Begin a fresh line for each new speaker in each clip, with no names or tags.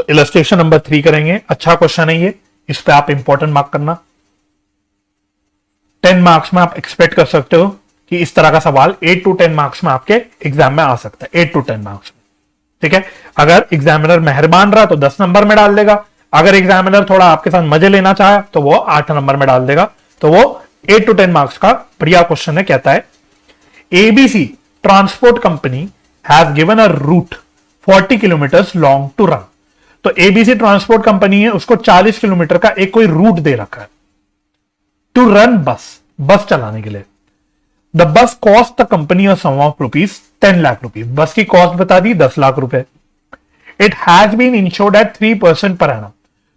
Illustration number 3 करेंगे। अच्छा question है ये, इस पे आप इंपॉर्टेंट मार्क करना। 10 मार्क्स में आप एक्सपेक्ट कर सकते हो कि इस तरह का सवाल 8 to 10 मार्क्स में आपके एग्जाम में आ सकता है, 8 to 10 मार्क्स में। ठीक है, अगर एग्जामिनर मेहरबान रहा तो 10 नंबर में डाल देगा, अगर एग्जामिनर थोड़ा आपके साथ मजे लेना चाहे तो वो 8 नंबर में डाल देगा। तो वो 8 to 10 मार्क्स का बढ़िया क्वेश्चन है। कहता है ABC transport company has given a route 40 kilometre long to run. तो एबीसी ट्रांसपोर्ट कंपनी है, उसको 40 किलोमीटर का एक कोई रूट दे रखा है टू रन बस चलाने के लिए। The bus cost the company और sum of rupees 10 lakh rupees. Bus की कॉस्ट बता दी 10 लाख रुपए। It has been insured at 3% per annum.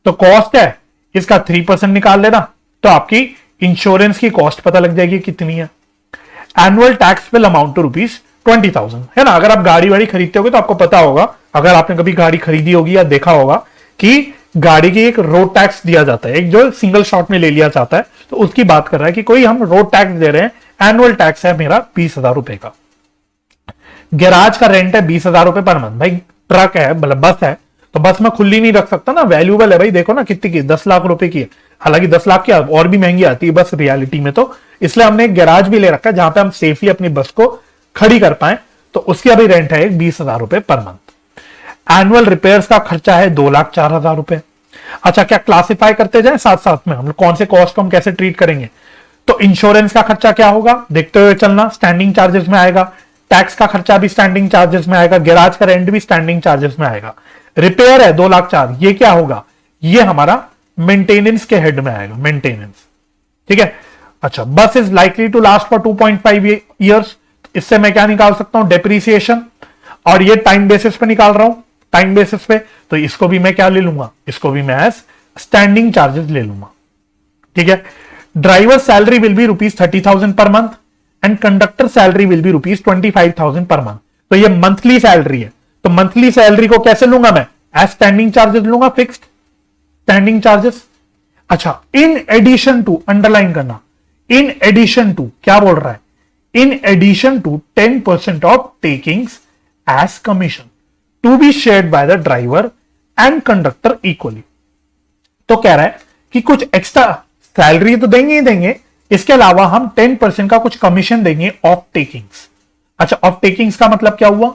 तो कॉस्ट है इसका 3% निकाल लेना, तो आपकी इंश्योरेंस की कॉस्ट पता लग जाएगी कितनी है। Annual tax will amount to rupees 20,000, है ना। अगर आप गाड़ी वाड़ी खरीदते होगे तो आपको पता होगा, अगर आपने कभी गाड़ी खरीदी होगी या देखा होगा कि गाड़ी की एक रोड टैक्स दिया जाता है, एक जो सिंगल शॉट में ले लिया जाता है, तो उसकी बात कर रहा है कि कोई हम रोड टैक्स दे रहे हैं, एनुअल टैक्स है मेरा 20,000 रुपए का। गैराज का रेंट है 20,000 रुपए पर मंथ। भाई ट्रक है, मतलब बस है, तो बस में खुली नहीं रख सकता ना, वैल्यूबल है भाई। देखो ना कितनी की, 10 लाख रुपए की है। हालांकि 10 लाख की और भी महंगी आती है बस रियलिटी में, तो इसलिए हमने एक गैराज भी ले रखा है जहां पे हम सेफली अपनी बस को खड़ी कर पाए। तो उसकी अभी रेंट है 20,000 रुपए पर मंथ। एनुअल रिपेयर्स का खर्चा है 2,04,000 रुपए। अच्छा, क्या क्लासिफाई करते जाए साथ साथ में हम लोग कौन से कॉस्ट को हम कैसे ट्रीट करेंगे। तो इंश्योरेंस का खर्चा क्या होगा देखते हुए चलना, स्टैंडिंग चार्जेस में आएगा। टैक्स का खर्चा भी स्टैंडिंग चार्जेस में आएगा। गैराज का रेंट भी स्टैंडिंग चार्जेस में आएगा। रिपेयर है 2,04,000, ये क्या होगा, ये हमारा मेंटेनेंस के हेड में आएगा, मेंटेनेंस। ठीक है। अच्छा, bus is likely to last for 2.5 years. इससे मैं क्या निकाल सकता हूं, डेप्रीसिएशन, और ये टाइम बेसिस पे निकाल रहा हूं, टाइम बेसिस पे। तो इसको भी मैं क्या ले लूंगा, इसको भी मैं एज स्टैंडिंग चार्जेस ले लूंगा। ठीक है। Driver salary will be rupees 30,000 per month and conductor salary will be rupees 25,000 per month. तो ये मंथली सैलरी है, तो मंथली सैलरी को कैसे लूंगा मैं, एज स्टैंडिंग चार्जेस लूंगा, फिक्स्ड स्टैंडिंग चार्जेस। अच्छा, इन एडिशन टू, अंडरलाइन करना, इन एडिशन टू क्या बोल रहा है, in addition to 10% of takings as commission to be shared by the driver and conductor equally. तो कह रहा है कि कुछ एक्स्ट्रा सैलरी तो देंगे ही देंगे, इसके अलावा हम 10% का कुछ कमीशन देंगे ऑफ टेकिंग्स। अच्छा, ऑफ टेकिंग्स का मतलब क्या हुआ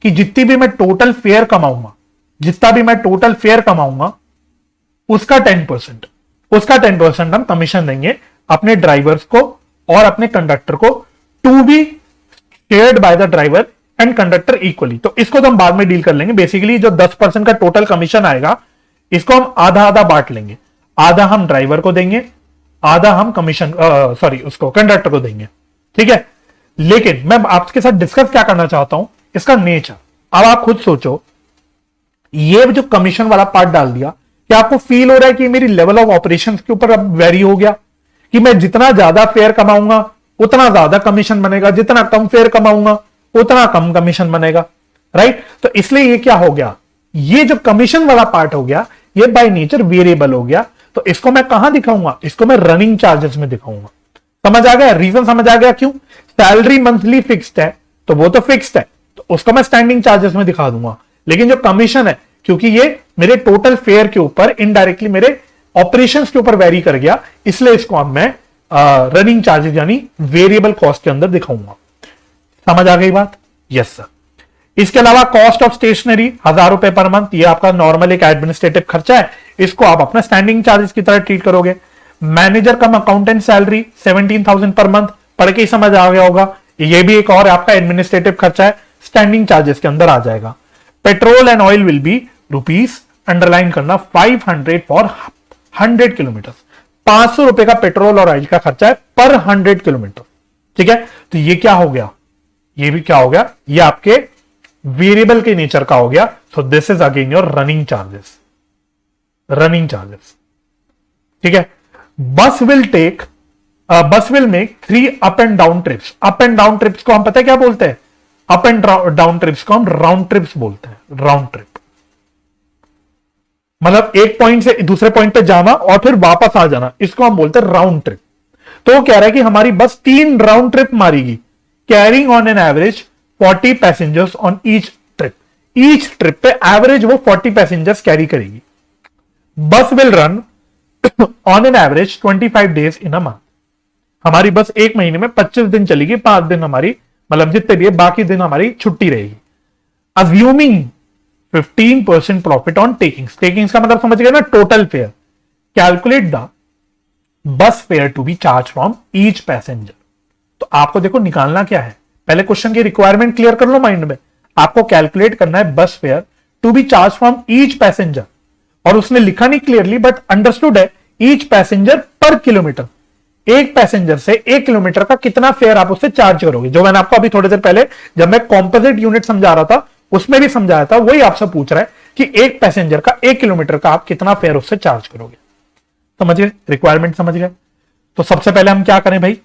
कि जितनी भी मैं टोटल फेयर कमाऊंगा, जितना भी मैं टोटल फेयर कमाऊंगा उसका 10% हम कमीशन देंगे अपने ड्राइवर्स को और अपने कंडक्टर को, to be shared by the driver and conductor equally. तो इसको तो हम बाद में डील कर लेंगे। बेसिकली जो 10% का टोटल कमीशन आएगा, इसको हम आधा आधा बांट लेंगे। आधा हम ड्राइवर को देंगे, आधा हम कमीशन उसको कंडक्टर को देंगे। ठीक है। लेकिन मैं आपके साथ डिस्कस क्या करना चाहता हूं, इसका नेचर। अब आप खुद सोचो, ये जो कमीशन वाला पार्ट डाल दिया, क्या आपको फील हो रहा है कि मेरी लेवल ऑफ ऑपरेशन के ऊपर अब वेरी हो गया, कि मैं जितना ज्यादा फेयर कमाऊंगा उतना ज्यादा कमीशन बनेगा, जितना कम फेयर कमाऊंगा उतना कम कमीशन बनेगा, राइट। तो इसलिए ये क्या हो गया, ये जो कमीशन वाला पार्ट हो गया, ये बाय नेचर वेरिएबल हो गया। तो इसको मैं कहां दिखाऊंगा, इसको मैं रनिंग चार्जेस में दिखाऊंगा। समझ आ गया, रीजन समझ आ गया क्यों। सैलरी मंथली फिक्स्ड है तो वो तो फिक्स्ड है, तो उसको मैं स्टैंडिंग चार्जेस में दिखा दूंगा। लेकिन जो कमीशन है, क्योंकि ये मेरे टोटल फेयर के ऊपर इनडायरेक्टली मेरे ऑपरेशंस के ऊपर वेरी कर गया, इसलिए इसको अब मैं रनिंग चार्जेस यानी वेरिएबल कॉस्ट के अंदर दिखाऊंगा। समझ आ गई बात, यस सर। इसके अलावा कॉस्ट ऑफ स्टेशनरी 1,000 रुपए पर मंथ, ये आपका नॉर्मल एक एडमिनिस्ट्रेटिव खर्चा है, इसको आप अपना स्टैंडिंग चार्जेस की तरह ट्रीट करोगे। मैनेजर कम अकाउंटेंट सैलरी 17,000 पर मंथ, पढ़ के ही समझ आ गया होगा, ये भी एक और आपका एडमिनिस्ट्रेटिव खर्चा है, स्टैंडिंग चार्जेस के अंदर आ जाएगा। Petrol and oil will be rupees, underline करना, 500 फॉर 100 किलोमीटर। 500 रुपए का पेट्रोल और ऑयल का खर्चा है पर 100 किलोमीटर। ठीक है। तो ये क्या हो गया, ये भी क्या हो गया, ये आपके वेरिएबल के नेचर का हो गया। So this is again your running charges, running charges. ठीक है। बस will make 3 up and down trips. Up and down trips को हम पता है क्या बोलते हैं, अप एंड डाउन ट्रिप्स को हम राउंड ट्रिप्स बोलते हैं। राउंड ट्रिप मतलब एक पॉइंट से दूसरे पॉइंट पे जाना और फिर वापस आ जाना, इसको हम बोलते हैं राउंड ट्रिप। तो वो कह रहा है कि हमारी बस 3 राउंड ट्रिप मारेगी, carrying on an average 40 passengers on each trip. Each trip पे एवरेज वो 40 पैसेंजर्स कैरी करेगी। बस will run on an average 25 days in a month. हमारी बस एक महीने में 25 दिन चलेगी, 5 दिन हमारी मतलब जितने भी है, बाकी दिन हमारी छुट्टी रहेगी। Assuming 15% profit on takings. Takings का मतलब समझ गए ना, total fare. Calculate the bus fare to be charge from each passenger. तो आपको देखो निकालना क्या है, पहले क्वेश्चन की रिक्वायरमेंट क्लियर कर लो माइंड में। आपको कैलकुलेट करना है bus fare to be charge from each passenger, और उसने लिखा नहीं क्लियरली बट अंडरस्टूड है, ईच पैसेंजर पर किलोमीटर। एक पैसेंजर से 1 किलोमीटर का कितना फेयर आप उससे चार्ज करोगे, जो मैंने आपको अभी थोड़ी देर पहले जब मैं कॉम्पोजिट यूनिट समझा रहा था उसमें भी समझाया था, वही आपसे पूछ रहा है कि एक पैसेंजर का 1 किलोमीटर का आप कितना फेयर उससे चार्ज करोगे। समझ गए, रिक्वायरमेंट समझ गए। तो सबसे पहले हम क्या करें भाई,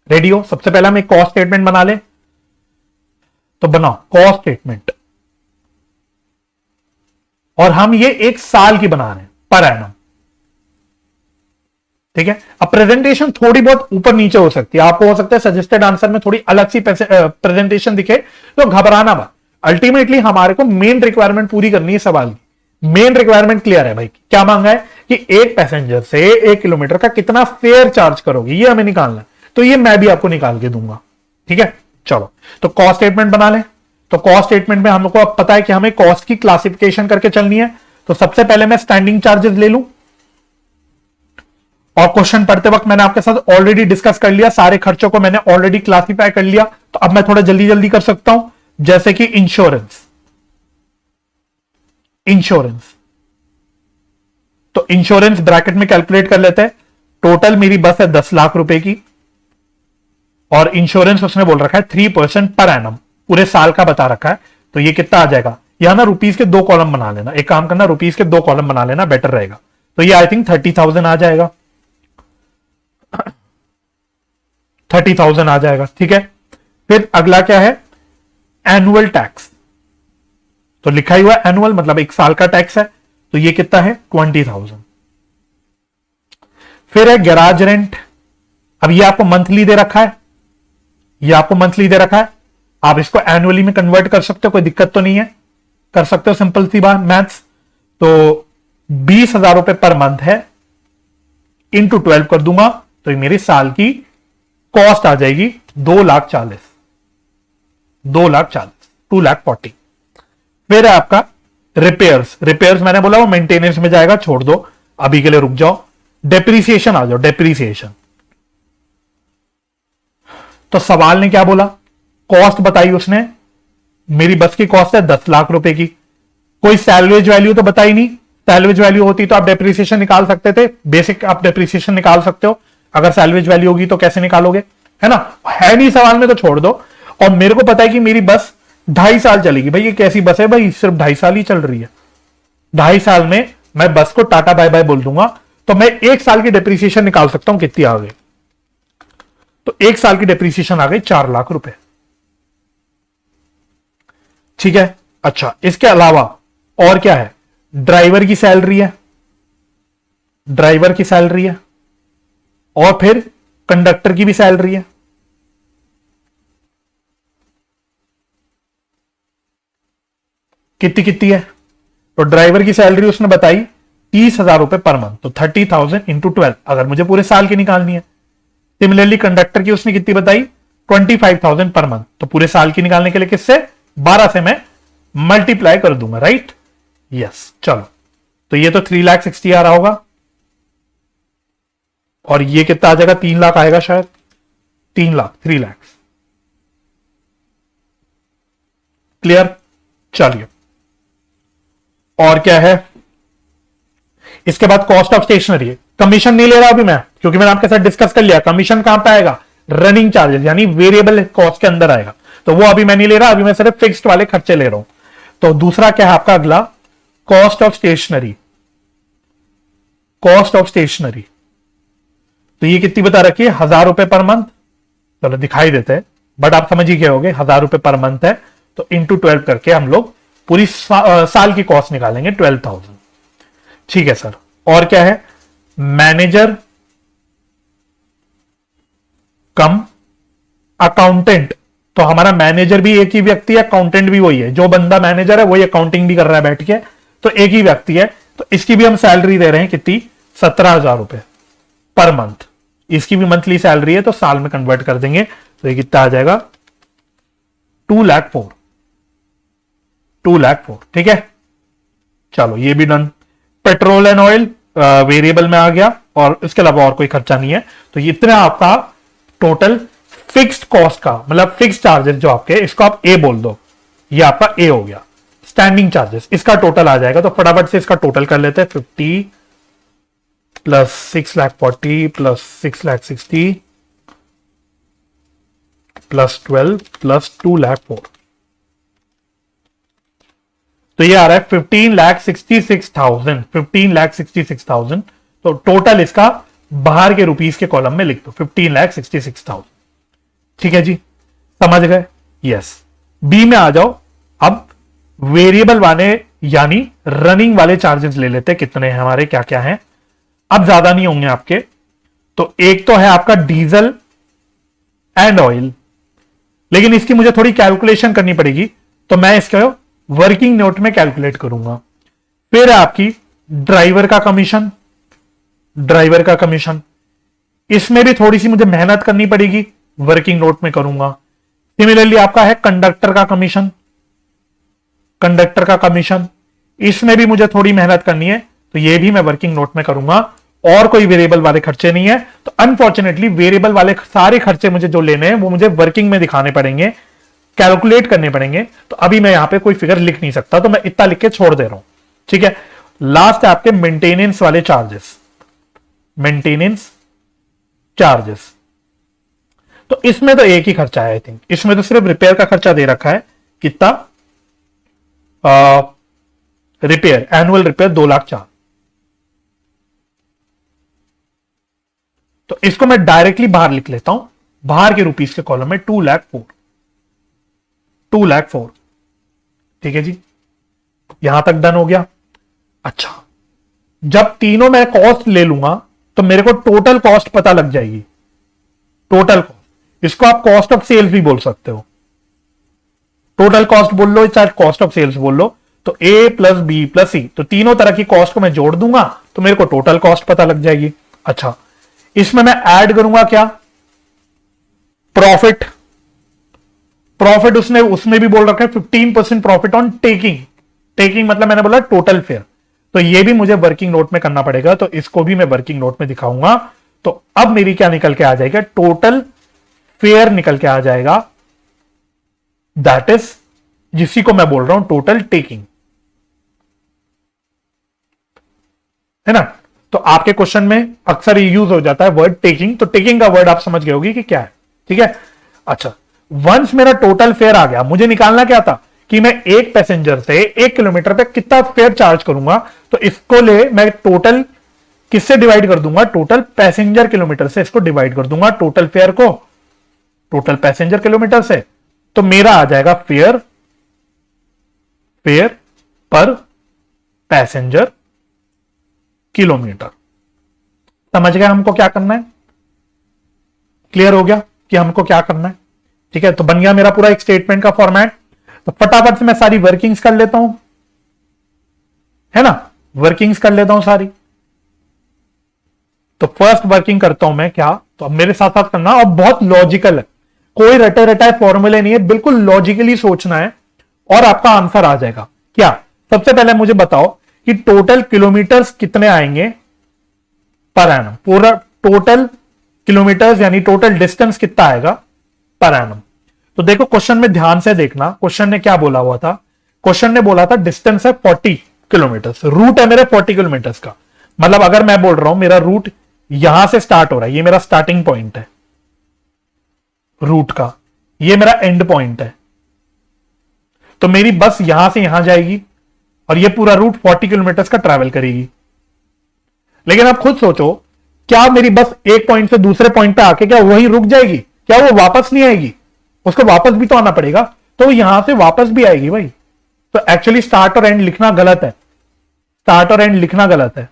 रेडी हो? सबसे पहले हम एक कॉस्ट स्टेटमेंट बना ले। तो बनाओ कॉस्ट स्टेटमेंट, और हम ये 1 साल की बना रहे हैं पर एनम। ठीक है, अब प्रेजेंटेशन थोड़ी बहुत ऊपर नीचे हो सकती है, आपको हो सकता है सजेस्टेड आंसर में थोड़ी अलग सी प्रेजेंटेशन दिखे, तो घबराना मत। अल्टीमेटली हमारे को मेन रिक्वायरमेंट पूरी करनी है सवाल की। मेन रिक्वायरमेंट क्लियर है भाई, क्या मांगा है कि एक पैसेंजर से 1 किलोमीटर का कितना फेयर चार्ज करोगे, ये हमें निकालना है। तो ये मैं भी आपको निकाल के दूंगा। ठीक है, चलो तो कॉस्ट स्टेटमेंट बना लें। तो कॉस्ट स्टेटमेंट में हमको अब पता है कि हमें कॉस्ट की क्लासिफिकेशन करके चलनी है। तो सबसे पहले मैं स्टैंडिंग चार्जेस ले लूं, और क्वेश्चन पढ़ते वक्त मैंने आपके साथ ऑलरेडी डिस्कस कर लिया, सारे खर्चों को मैंने ऑलरेडी क्लासिफाई कर लिया। तो अब मैं थोड़ा जल्दी जल्दी कर सकता हूं, जैसे कि इंश्योरेंस। तो इंश्योरेंस ब्रैकेट में कैलकुलेट कर लेते हैं। टोटल मेरी बस है 10 लाख रुपए की, और इंश्योरेंस उसने बोल रखा है 3% पर एनम, पूरे साल का बता रखा है। तो ये कितना आ जाएगा, यहां ना रुपीज के 2 कॉलम बना लेना, एक काम करना रुपीज के 2 कॉलम बना लेना, बेटर रहेगा। तो ये आई थिंक 30,000 आ जाएगा, 30,000 आ जाएगा। ठीक है, फिर अगला क्या है, एनुअल टैक्स। तो लिखा ही हुआ एनुअल मतलब 1 साल का टैक्स है, तो ये कितना है 20,000। फिर है गैराज रेंट। अब ये आपको मंथली दे रखा है, ये आपको मंथली दे रखा है, आप इसको एनुअली में कन्वर्ट कर सकते हो, कोई दिक्कत तो नहीं है, कर सकते हो, सिंपल सी बात मैथ्स। तो 20,000 रुपए पर मंथ है, इंटू 12 कर दूंगा, तो ये मेरी साल की कॉस्ट आ जाएगी 2,40,000, 2,40,000। फिर है आपका रिपेयर्स। रिपेयर्स मैंने बोला वो मेंटेनेंस में जाएगा, छोड़ दो अभी के लिए, रुक जाओ। डेप्रीसिएशन आ जाओ, डेप्रीसिएशन। तो सवाल ने क्या बोला, कॉस्ट बताई उसने, मेरी बस की कॉस्ट है 10 लाख रुपए की, कोई सैलवेज वैल्यू तो बताई नहीं। सैलवेज वैल्यू होती तो आप डेप्रीसिएशन निकाल सकते थे, बेसिक आप डेप्रीसिएशन निकाल सकते हो। अगर सैलवेज वैल्यू होगी तो कैसे निकालोगे, है ना, है नहीं सवाल में, तो छोड़ दो। और मेरे को पता है कि मेरी बस 2.5 साल चलेगी। भाई ये कैसी बस है भाई, सिर्फ 2.5 साल ही चल रही है। 2.5 साल में मैं बस को टाटा बाय बाय बोल दूंगा, तो मैं 1 साल की डेप्रीसिएशन निकाल सकता हूं, कितनी आ गई, तो 1 साल की डेप्रीसिएशन आ गई 4 लाख रुपए। ठीक है, अच्छा इसके अलावा और क्या है, ड्राइवर की सैलरी है, ड्राइवर की सैलरी है, और फिर कंडक्टर की भी सैलरी है। कितनी कितनी है, तो ड्राइवर की सैलरी उसने बताई 30,000 रुपए पर मंथ, तो 30,000 इंटू 12 अगर मुझे पूरे साल की निकालनी है। सिमिलरली कंडक्टर की उसने कितनी बताई 25,000 पर मंथ, तो पूरे साल की निकालने के लिए किससे 12 से मैं मल्टीप्लाई कर दूंगा, राइट, यस। चलो तो ये तो 3,60,000 आ रहा होगा, और ये कितना आ जाएगा, 3 लाख आएगा शायद, 3 लाख, 3 लाख। क्लियर, चलिए और क्या है, इसके बाद कॉस्ट ऑफ स्टेशनरी है। कमीशन नहीं ले रहा अभी मैं, क्योंकि मैंने आपके साथ डिस्कस कर लिया, कमीशन कहां पे आएगा, रनिंग चार्जेस यानी वेरिएबल कॉस्ट के अंदर आएगा, तो वो अभी मैं नहीं ले रहा, अभी मैं सिर्फ फिक्स्ड वाले खर्चे ले रहा हूं। तो दूसरा क्या है आपका अगला, cost of stationery. Cost of stationery तो ये कितनी बता रखी है, 1,000 रुपए पर मंथ। चलो दिखाई देते हैं, बट आप समझ ही गए होंगे 1,000 रुपए पर मंथ है, तो इंटू 12 करके हम लोग पूरी साल की कॉस्ट निकालेंगे 12,000। ठीक है सर, और क्या है, मैनेजर कम अकाउंटेंट तो हमारा मैनेजर भी एक ही व्यक्ति है, अकाउंटेंट भी वही है, जो बंदा मैनेजर है वही अकाउंटिंग भी कर रहा है बैठ के, तो एक ही व्यक्ति है। तो इसकी भी हम सैलरी दे रहे हैं कितनी, 17,000 रुपए पर मंथ। इसकी भी मंथली सैलरी है, तो साल में कन्वर्ट कर देंगे तो ये कितना आ जाएगा, 2,04,000, 2,04,000। ठीक है, चलो ये भी done. Petrol and oil variable में आ गया, और इसके अलावा और कोई खर्चा नहीं है। तो ये इतना आपका टोटल फिक्स्ड कॉस्ट का, मतलब फिक्स्ड चार्जेस जो आपके, इसको आप ए बोल दो, ये आपका ए हो गया। स्टैंडिंग चार्जेस इसका टोटल आ जाएगा, तो फटाफट से इसका टोटल कर लेते हैं। 50 प्लस 6,40,000 प्लस 6,60,000 प्लस 12 प्लस 2,04,000, तो ये आ रहा है 15,66,000, 15,66,000। तो टोटल इसका बाहर के रुपीस के कॉलम में लिख दो, 15,66,000। ठीक है जी, समझ गए? यस। बी में आ जाओ। अब वेरिएबल वाले यानी रनिंग वाले चार्जेस ले लेते हैं, कितने हैं हमारे, क्या क्या हैं। अब ज्यादा नहीं होंगे आपके। तो एक तो है आपका डीजल एंड ऑयल, लेकिन इसकी मुझे थोड़ी कैलकुलेशन करनी पड़ेगी, तो मैं इसको वर्किंग नोट में कैलकुलेट करूंगा। फिर आपकी ड्राइवर का कमीशन, ड्राइवर का कमीशन, इसमें भी थोड़ी सी मुझे मेहनत करनी पड़ेगी, वर्किंग नोट में करूंगा। सिमिलरली आपका है कंडक्टर का कमीशन, कंडक्टर का कमीशन, इसमें भी मुझे थोड़ी मेहनत करनी है, तो ये भी मैं वर्किंग नोट में करूंगा। और कोई वेरिएबल वाले खर्चे नहीं है, तो अनफॉर्चुनेटली वेरिएबल वाले सारे खर्चे मुझे जो लेने हैं वो मुझे वर्किंग में दिखाने पड़ेंगे, कैलकुलेट करने पड़ेंगे। तो अभी मैं यहां पे कोई फिगर लिख नहीं सकता, तो मैं इतना लिख के छोड़ दे रहा हूं। ठीक है, लास्ट है आपके मेंटेनेंस वाले चार्जेस, मेंटेनेंस चार्जेस। तो इसमें तो एक ही खर्चा है, आई थिंक इसमें तो सिर्फ रिपेयर का खर्चा दे रखा है, कितना, रिपेयर, एनुअल रिपेयर 2,04,000। तो इसको मैं डायरेक्टली बाहर लिख लेता हूं, बाहर के रुपीस के कॉलम में 2,04,000, 2,04,000। ठीक है जी, यहां तक डन हो गया। अच्छा, जब तीनों मैं कॉस्ट ले लूंगा तो मेरे को टोटल कॉस्ट पता लग जाएगी, टोटल कॉस्ट। इसको आप कॉस्ट ऑफ सेल्स भी बोल सकते हो, टोटल कॉस्ट बोल लो चाहे कॉस्ट ऑफ सेल्स बोल लो। तो ए प्लस बी प्लस सी, तो तीनों तरह की कॉस्ट को मैं जोड़ दूंगा तो मेरे को टोटल कॉस्ट पता लग जाएगी। अच्छा, इसमें मैं ऐड करूंगा क्या, प्रॉफिट। प्रॉफिट उसमें भी बोल रखा है 15% प्रॉफिट ऑन टेकिंग, टेकिंग मतलब मैंने बोला टोटल फेयर, तो ये भी मुझे वर्किंग नोट में करना पड़ेगा, तो इसको भी मैं वर्किंग नोट में दिखाऊंगा। तो अब मेरी क्या निकल के आ जाएगा, टोटल फेयर निकल के आ जाएगा, दैट इज जिसी को मैं बोल रहा हूं टोटल टेकिंग, है ना। तो आपके क्वेश्चन में अक्सर ये यूज हो जाता है वर्ड टेकिंग, तो टेकिंग का वर्ड आप समझ गए होगी कि क्या है। ठीक है, अच्छा, वंस मेरा टोटल फेयर आ गया, मुझे निकालना क्या था कि मैं एक पैसेंजर से 1 किलोमीटर पे कितना फेयर चार्ज करूंगा। तो इसको ले मैं टोटल किससे डिवाइड कर दूंगा, टोटल पैसेंजर किलोमीटर से इसको डिवाइड कर दूंगा, टोटल फेयर को टोटल पैसेंजर किलोमीटर से। तो मेरा आ जाएगा फेयर, फेयर पर पैसेंजर किलोमीटर। समझ गए हमको क्या करना है, क्लियर हो गया कि हमको क्या करना है। ठीक है, तो बन गया मेरा पूरा एक स्टेटमेंट का फॉर्मेट। तो फटाफट से मैं सारी वर्किंग्स कर लेता हूं, है ना, वर्किंग्स कर लेता हूं सारी। तो फर्स्ट वर्किंग करता हूं मैं क्या, तो अब मेरे साथ साथ करना, और बहुत लॉजिकल है, कोई रटे रटाए फॉर्मूले नहीं है, बिल्कुल लॉजिकली सोचना है और आपका आंसर आ जाएगा। क्या, सबसे पहले मुझे बताओ कि टोटल किलोमीटर्स कितने आएंगे पर एनम, पूरा टोटल किलोमीटर्स यानी टोटल डिस्टेंस कितना आएगा पर एनम। तो देखो क्वेश्चन में ध्यान से देखना, क्वेश्चन ने क्या बोला हुआ था, क्वेश्चन ने बोला था डिस्टेंस है 40 किलोमीटर्स, रूट है मेरे 40 किलोमीटर्स का। मतलब अगर मैं बोल रहा हूं मेरा रूट यहां से स्टार्ट हो रहा है, ये मेरा स्टार्टिंग पॉइंट है रूट का, ये मेरा एंड पॉइंट है, तो मेरी बस यहां से यहां जाएगी और ये पूरा रूट 40 किलोमीटर का ट्रैवल करेगी। लेकिन आप खुद सोचो, क्या मेरी बस एक पॉइंट से दूसरे पॉइंट पे आके क्या वहीं रुक जाएगी, क्या वो वापस नहीं आएगी, उसको वापस भी तो आना पड़ेगा, तो यहां से वापस भी आएगी भाई। तो एक्चुअली स्टार्ट और एंड लिखना गलत है, स्टार्ट और एंड लिखना गलत है।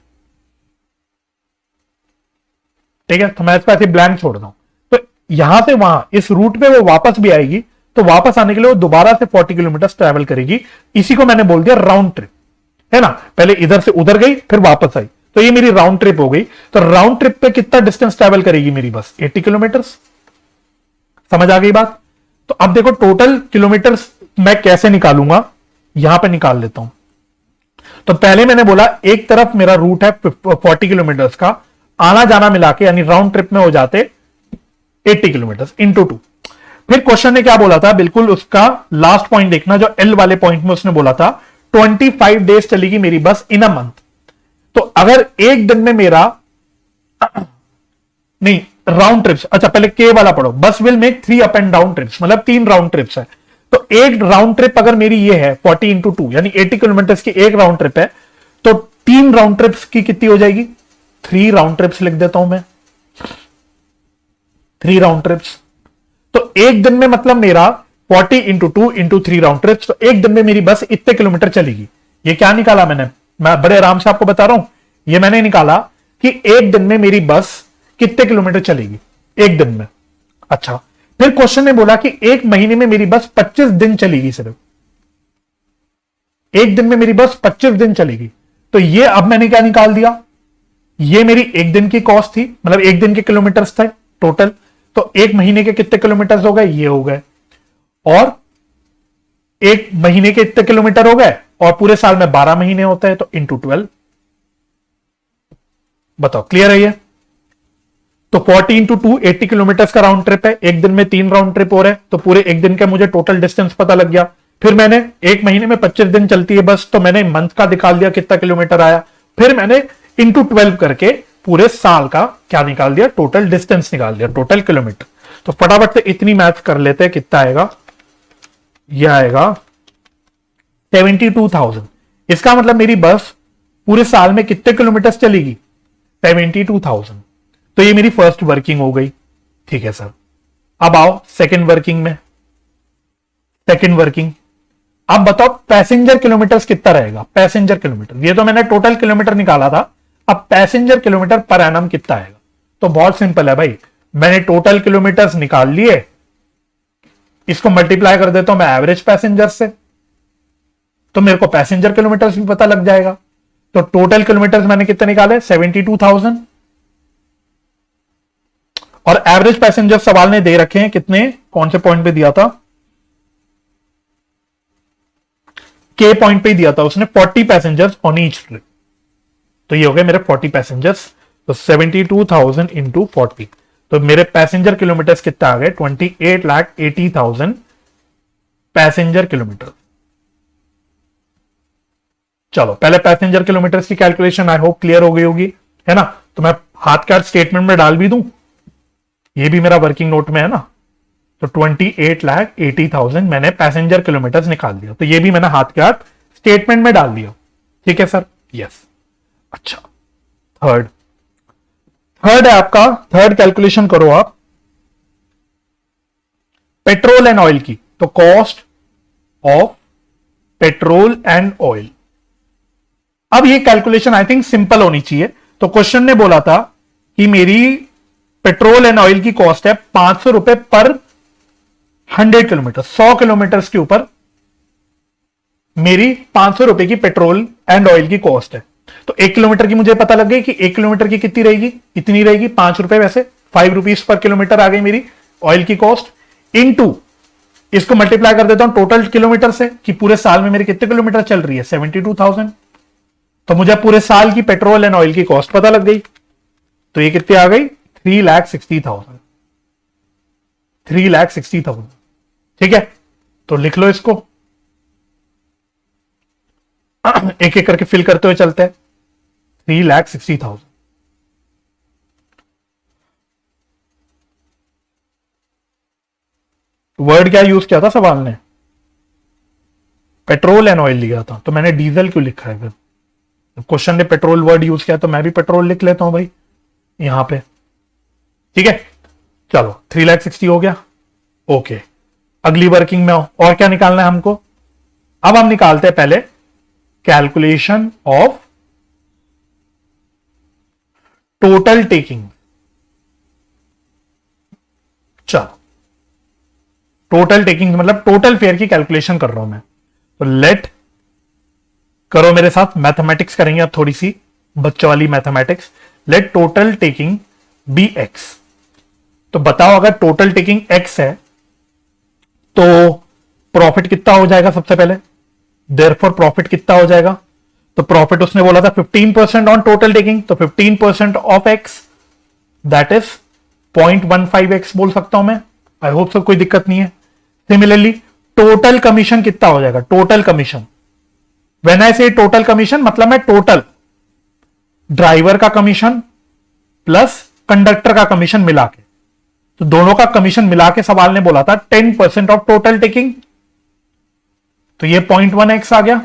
ठीक है, तो मैं इसको ऐसे ब्लैंक छोड़ रहा हूं, तो यहां से वहां इस रूट पे वो वापस भी आएगी, तो वापस आने के लिए वो दोबारा से 40 किलोमीटर ट्रैवल करेगी। इसी को मैंने बोल दिया राउंड ट्रिप, है ना। पहले इधर से उधर गई फिर वापस आई, तो ये मेरी राउंड ट्रिप हो गई। तो राउंड ट्रिप पे कितना डिस्टेंस ट्रैवल करेगी मेरी बस? 80 किलोमीटर। समझ आ गई बात? तो अब देखो टोटल किलोमीटर्स मैं कैसे निकालूंगा, यहां पे निकाल लेता हूं। तो पहले मैंने बोला एक तरफ मेरा रूट है 40 किलोमीटर्स का, आना जाना मिला के यानी राउंड ट्रिप में हो जाते 80 किलोमीटर इंटू 2। फिर क्वेश्चन ने क्या बोला था, बिल्कुल उसका लास्ट पॉइंट देखना, जो एल वाले पॉइंट में उसने बोला था 25 डेज चलेगी मेरी बस इन अ मंथ। तो अगर एक दिन में मेरा नहीं राउंड ट्रिप्स, अच्छा पहले के वाला पढ़ो, बस will make 3 up and down trips, मतलब 3 राउंड ट्रिप्स है। तो एक राउंड ट्रिप अगर मेरी ये है 40 इंटू 2 यानी 80 किलोमीटर की एक राउंड ट्रिप है, तो 3 राउंड ट्रिप्स की कितनी हो जाएगी? 3 राउंड ट्रिप्स लिख देता हूं मैं, 3 राउंड ट्रिप्स। तो एक दिन में मतलब मेरा 40 इंटू 2 इंटू 3 राउंड ट्रिप्स, तो एक दिन में मेरी बस इतने किलोमीटर चलेगी। ये क्या निकाला मैंने, मैं बड़े आराम से आपको बता रहा हूं, ये मैंने निकाला कि एक दिन में मेरी बस कितने किलोमीटर चलेगी एक दिन में। अच्छा, फिर क्वेश्चन ने बोला कि एक महीने में मेरी बस 25 दिन चलेगी, सिर्फ एक दिन में मेरी बस 25 दिन चलेगी। तो ये अब मैंने क्या निकाल दिया, ये मेरी एक दिन की कॉस्ट थी, मतलब एक दिन के किलोमीटर्स थे टोटल। तो एक महीने के कितने किलोमीटर्स हो गए? ये हो गए। और एक महीने के इतने किलोमीटर हो गए, और पूरे साल में 12 महीने होते हैं, तो इंटू 12। बताओ क्लियर है ये? तो 40 इंटू 2 80 किलोमीटर का राउंड ट्रिप है, एक दिन में 3 राउंड ट्रिप हो रहे हैं, तो पूरे एक दिन का मुझे टोटल डिस्टेंस पता लग गया। फिर मैंने एक महीने में 25 दिन चलती है बस, तो मैंने मंथ का निकाल दिया कितना किलोमीटर आया। फिर मैंने इंटू 12 करके पूरे साल का क्या निकाल दिया, टोटल डिस्टेंस निकाल दिया, टोटल किलोमीटर। तो फटाफट से इतनी मैथ कर लेते हैं, कितना आएगा? यह आएगा 72,000। इसका मतलब मेरी बस पूरे साल में कितने किलोमीटर चलेगी? 72,000। तो ये मेरी फर्स्ट वर्किंग हो गई, ठीक है सर। अब आओ सेकंड वर्किंग में। सेकंड वर्किंग, अब बताओ पैसेंजर किलोमीटर कितना रहेगा? पैसेंजर किलोमीटर, ये तो मैंने टोटल किलोमीटर निकाला था, अब पैसेंजर किलोमीटर पर एनम कितना आएगा? तो बहुत सिंपल है भाई, मैंने टोटल किलोमीटर्स निकाल लिए, इसको मल्टीप्लाई कर देता हूं मैं एवरेज पैसेंजर से, तो मेरे को पैसेंजर किलोमीटर्स भी पता लग जाएगा। तो टोटल किलोमीटर्स मैंने कितने निकाले? 72,000। और एवरेज पैसेंजर सवाल ने दे रखे हैं कितने, कौन से पॉइंट पे दिया था? के पॉइंट पे दिया था उसने, 40 पैसेंजर्स ऑन ईच ट्रिप। तो ये हो गए मेरे 40 पैसेंजर्स। तो 72,000 इंटू 40, तो मेरे पैसेंजर किलोमीटर्स कितना आ गए? 28,80,000 पैसेंजर किलोमीटर। चलो पहले पैसेंजर किलोमीटर्स की कैलकुलेशन आई होप क्लियर हो गई होगी, है ना। तो मैं हाथ कार्ड स्टेटमेंट में डाल भी दूं, ये भी मेरा वर्किंग नोट में है ना। तो 28,80,000 मैंने पैसेंजर किलोमीटर्स निकाल दिया, तो ये भी मैंने हाथ कार्ड स्टेटमेंट में डाल दिया, ठीक है सर। यस। अच्छा, थर्ड है आपका, थर्ड कैलकुलेशन करो आप पेट्रोल एंड ऑयल की। तो cost of petrol and oil, अब ये कैलकुलेशन आई थिंक सिंपल होनी चाहिए। तो क्वेश्चन ने बोला था कि मेरी पेट्रोल एंड ऑयल की कॉस्ट है 500 रुपए पर 100 किलोमीटर, 100 किलोमीटर के ऊपर मेरी 500 रुपए की पेट्रोल एंड ऑयल की कॉस्ट है। तो 1 किलोमीटर की मुझे पता लग गई कि 1 किलोमीटर की कितनी रहेगी, इतनी रहेगी 5 रुपए, वैसे 5 रुपीज पर किलोमीटर आ गई मेरी ऑयल की कॉस्ट। इनटू इसको मल्टीप्लाई कर देता हूं टोटल किलोमीटर से कि पूरे साल में मेरे कितने किलोमीटर चल रही है, 72,000। तो मुझे पूरे साल की पेट्रोल एंड ऑयल की कॉस्ट पता लग गई। तो ये कितनी आ गई? 3,60,000। 3,60,000, ठीक है। तो लिख लो इसको, एक एक करके फिल करते हुए चलते हैं। 3,60,000। वर्ड क्या यूज किया था सवाल ने? पेट्रोल एंड ऑयल लिया था, तो मैंने डीजल क्यों लिखा है? फिर क्वेश्चन ने पेट्रोल वर्ड यूज किया, तो मैं भी पेट्रोल लिख लेता हूं भाई यहां पे, ठीक है। चलो 3,60,000 हो गया, ओके। अगली वर्किंग में और क्या निकालना है हमको? अब हम निकालते हैं पहले कैलकुलेशन ऑफ टोटल टेकिंग। चलो टोटल टेकिंग मतलब टोटल फेयर की कैलकुलेशन कर रहा हूं मैं। तो लेट करो मेरे साथ, मैथमेटिक्स करेंगे अब थोड़ी सी बच्चों वाली mathematics. Let total taking B X. तो बताओ अगर टोटल टेकिंग एक्स है तो प्रॉफिट कितना हो जाएगा सबसे पहले, देयरफॉर प्रॉफिट कितना हो जाएगा। तो प्रॉफिट उसने बोला था 15% ऑन टोटल टेकिंग, तो 15% of x that is 0.15x बोल सकता हूं मैं। आई होप सब कोई दिक्कत नहीं है। सिमिलरली टोटल कमीशन कितना हो जाएगा, टोटल कमीशन, व्हेन आई से टोटल कमीशन मतलब मैं टोटल ड्राइवर का कमीशन प्लस कंडक्टर का कमीशन मिला के, तो दोनों का कमीशन मिला के सवाल ने बोला था 10% ऑफ टोटल टेकिंग, तो ये 0.1x आ गया।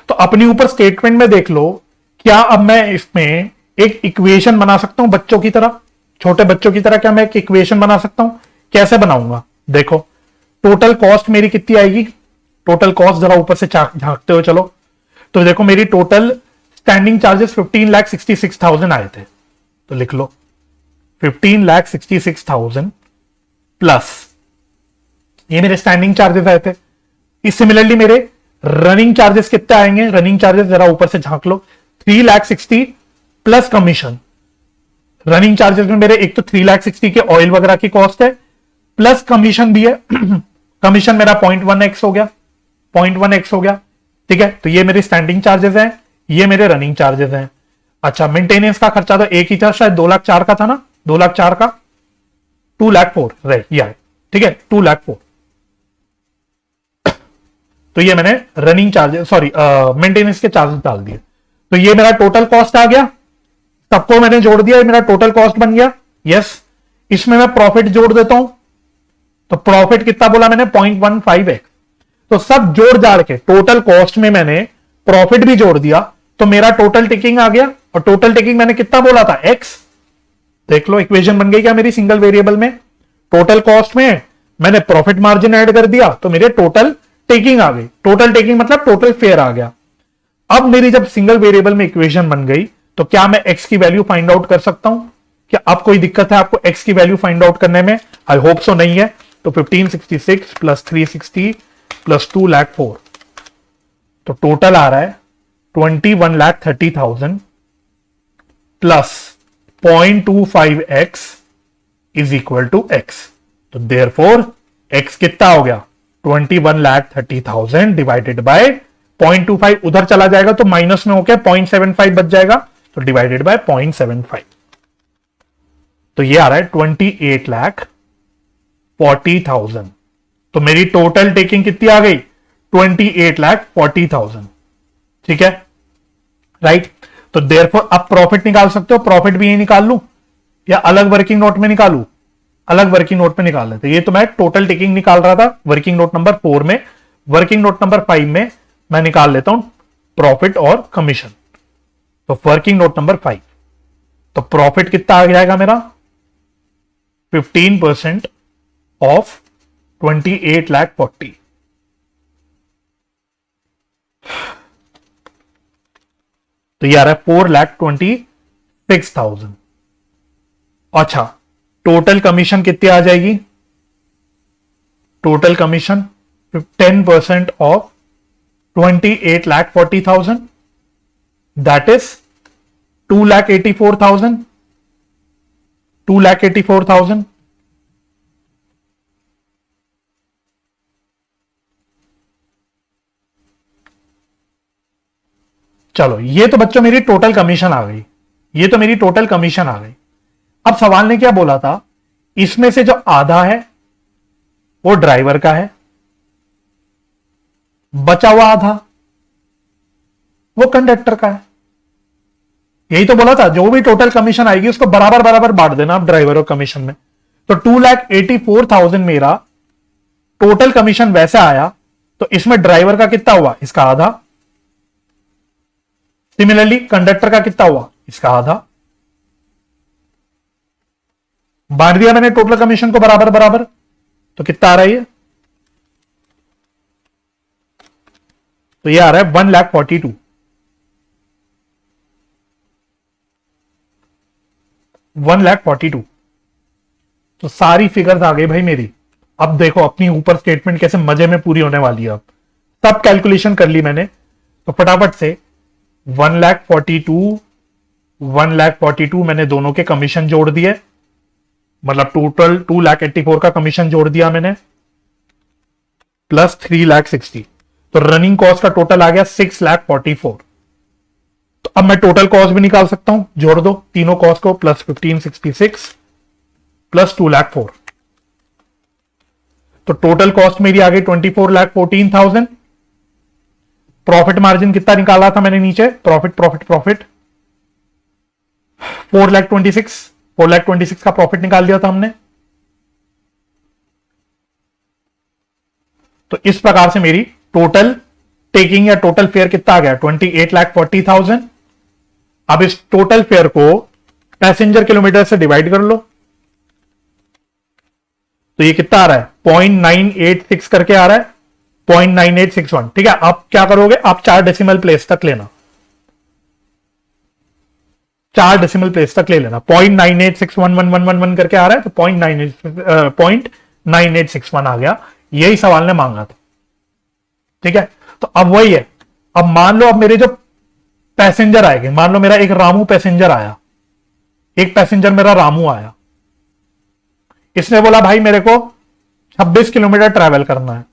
तो अपनी ऊपर स्टेटमेंट में देख लो, क्या अब मैं इसमें एक इक्वेशन बना सकता हूं बच्चों की तरह, छोटे बच्चों की तरह क्या मैं एक इक्वेशन बना सकता हूं। कैसे बनाऊंगा, देखो टोटल कॉस्ट मेरी कितनी आएगी, टोटल कॉस्ट जरा ऊपर से झांकते हो चलो। तो देखो मेरी टोटल स्टैंडिंग चार्जेस 15,66,000 आए थे, तो लिख लो 15,66,000 प्लस ये मेरे स्टैंडिंग चार्जेस आए थे। इस सिमिलरली मेरे रनिंग चार्जेस कितने आएंगे, रनिंग चार्जेस जरा ऊपर से झांक लो 3,60,000 प्लस कमीशन। रनिंग चार्जेस में मेरे एक तो 3,60,000 के ऑयल वगैरह की कॉस्ट है, प्लस कमीशन भी है। कमीशन मेरा 0.1x हो गया, 0.1x हो गया, ठीक है। तो ये मेरे स्टैंडिंग चार्जेस हैं, ये मेरे रनिंग चार्जेस हैं। अच्छा मेंटेनेंस का खर्चा तो एक ही था, शायद 2,04,000 का था ना, 2,04,000 का 2,04,000 राइट, ये है ठीक है 2,04,000। तो ये मैंने रनिंग चार्जेस सॉरी मेंटेनेंस के चार्जेस डाल दिए। तो ये मेरा टोटल कॉस्ट आ गया, सबको मैंने जोड़ दिया, ये मेरा टोटल कॉस्ट बन गया। यस, इसमें मैं प्रॉफिट जोड़ देता हूं, तो प्रॉफिट कितना बोला मैंने 0.15x। तो सब जोड़ जाड़ के टोटल कॉस्ट में मैंने प्रॉफिट भी जोड़ दिया, तो मेरा टोटल टेकिंग आ गया। और टोटल टेकिंग मैंने कितना बोला था x, देख लो इक्वेशन बन गई क्या मेरी सिंगल वेरिएबल में। टोटल कॉस्ट में मैंने प्रॉफिट मार्जिन ऐड कर दिया, तो मेरे टोटल टेकिंग आ गई। टोटल टेकिंग मतलब टोटल फेयर आ गया। अब मेरी जब सिंगल वेरिएबल में इक्वेशन बन गई, तो क्या मैं x की वैल्यू फाइंड आउट कर सकता हूं। क्या अब कोई दिक्कत है आपको x की वैल्यू फाइंड आउट करने में, आई होप सो नहीं है। तो 1566 प्लस 360 प्लस 2,04,000, तो टोटल आ रहा है 21,30,000 plus 0.25x is equal to x। तो देयरफॉर x कितना हो गया 21,30,000 डिवाइडेड बाय 0.25, उधर चला जाएगा तो माइनस में होकर 0.75 बच जाएगा, तो डिवाइडेड बाय 0.75। तो ये आ रहा है 28,40,000। तो मेरी टोटल टेकिंग कितनी आ गई 28,40,000, ठीक है राइट। तो देयरफॉर अब प्रॉफिट निकाल सकते हो, प्रॉफिट भी यही निकाल लूं या अलग वर्किंग नोट में निकालू, अलग वर्किंग नोट में निकाल लेते। ये तो मैं टोटल टेकिंग निकाल रहा था वर्किंग नोट नंबर 4 में, वर्किंग नोट नंबर 5 में मैं निकाल लेता हूं प्रॉफिट और कमीशन। तो वर्किंग नोट नंबर 5, तो प्रॉफिट कितना आ जाएगा मेरा 15% ऑफ 28,40,000, तो ये आ रहा है 4,26,000। अच्छा टोटल कमीशन कितनी आ जाएगी, total commission 10% of 28,40,000 that is 2,84,000, 2,84,000। चलो ये तो बच्चों मेरी टोटल कमीशन आ गई, ये तो मेरी टोटल कमीशन आ गई। अब सवाल ने क्या बोला था, इसमें से जो आधा है वो ड्राइवर का है, बचा हुआ आधा वो कंडक्टर का है। यही तो बोला था, जो भी टोटल कमीशन आएगी उसको बराबर बराबर बांट देना आप ड्राइवर और कमीशन में। तो 2,84,000 मेरा टोटल कमीशन वैसे आया, तो इसमें ड्राइवर का कितना हुआ, इसका आधा। सिमिलरली कंडक्टर का कितना हुआ, इसका आधा। बांट दिया मैंने टोटल कमीशन को बराबर बराबर, तो कितना आ रहा है ये, तो ये आ रहा है 1,42,000, 1,42,000। तो सारी फिगर्स आ गई भाई मेरी, अब देखो अपनी ऊपर स्टेटमेंट कैसे मजे में पूरी होने वाली है। अब सब कैलकुलेशन कर ली मैंने, तो फटाफट से 1,42 मैंने दोनों के कमीशन जोड़ दिए, मतलब टोटल 2,84,000 का कमीशन जोड़ दिया मैंने, प्लस 3,60,000, तो रनिंग कॉस्ट का टोटल आ गया 6,44,000। तो अब मैं टोटल कॉस्ट भी निकाल सकता हूं, जोड़ दो तीनों कॉस्ट को, प्लस 1,566 प्लस 2,04,000, तो टोटल कॉस्ट मेरी आ गई 24,14,000। प्रॉफिट मार्जिन कितना निकाला था मैंने नीचे, प्रॉफिट 4,26,000 का प्रॉफिट निकाल दिया था हमने। तो इस प्रकार से मेरी टोटल टेकिंग या टोटल फेयर कितना आ गया, 28,40,000। अब इस टोटल फेयर को पैसेंजर किलोमीटर से डिवाइड कर लो, तो ये कितना आ रहा है, 0.986 करके आ रहा है, 0.9861। ठीक है, आप क्या करोगे, आप 4 डेसिमल प्लेस तक लेना, 4 डेसिमल प्लेस तक ले लेना। 0.98611111 करके आ रहा है, तो 0.9861 आ गया, यही सवाल ने मांगा था। ठीक है, तो अब वही है। अब मान लो अब मेरे जो पैसेंजर आएंगे, मान लो मेरा एक रामू पैसेंजर आया, एक पैसेंजर मेरा रामू आया, इसने बोला भाई मेरे को 26 किलोमीटर ट्रैवल करना है,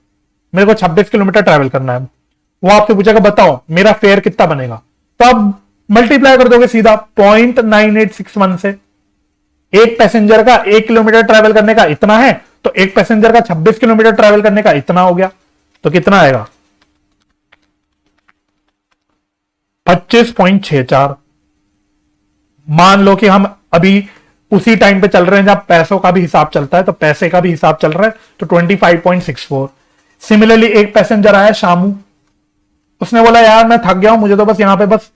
मेरे को 26 किलोमीटर ट्रैवल करना है। वो आपसे पूछेगा बताओ मेरा फेयर कितना बनेगा, तो अब मल्टीप्लाई कर दोगे सीधा 0.9861 से। एक पैसेंजर का 1 किलोमीटर ट्रैवल करने का इतना है, तो एक पैसेंजर का 26 किलोमीटर ट्रैवल करने का इतना हो गया, तो कितना आएगा 25.64। मान लो कि हम अभी उसी टाइम पे चल रहे हैं जब पैसों का भी हिसाब चलता है, तो पैसे का भी हिसाब चल रहा है, तो 25.64। सिमिलरली एक पैसेंजर आया शामू, उसने बोला यार मैं थक गया हूं, मुझे तो बस यहां पे बस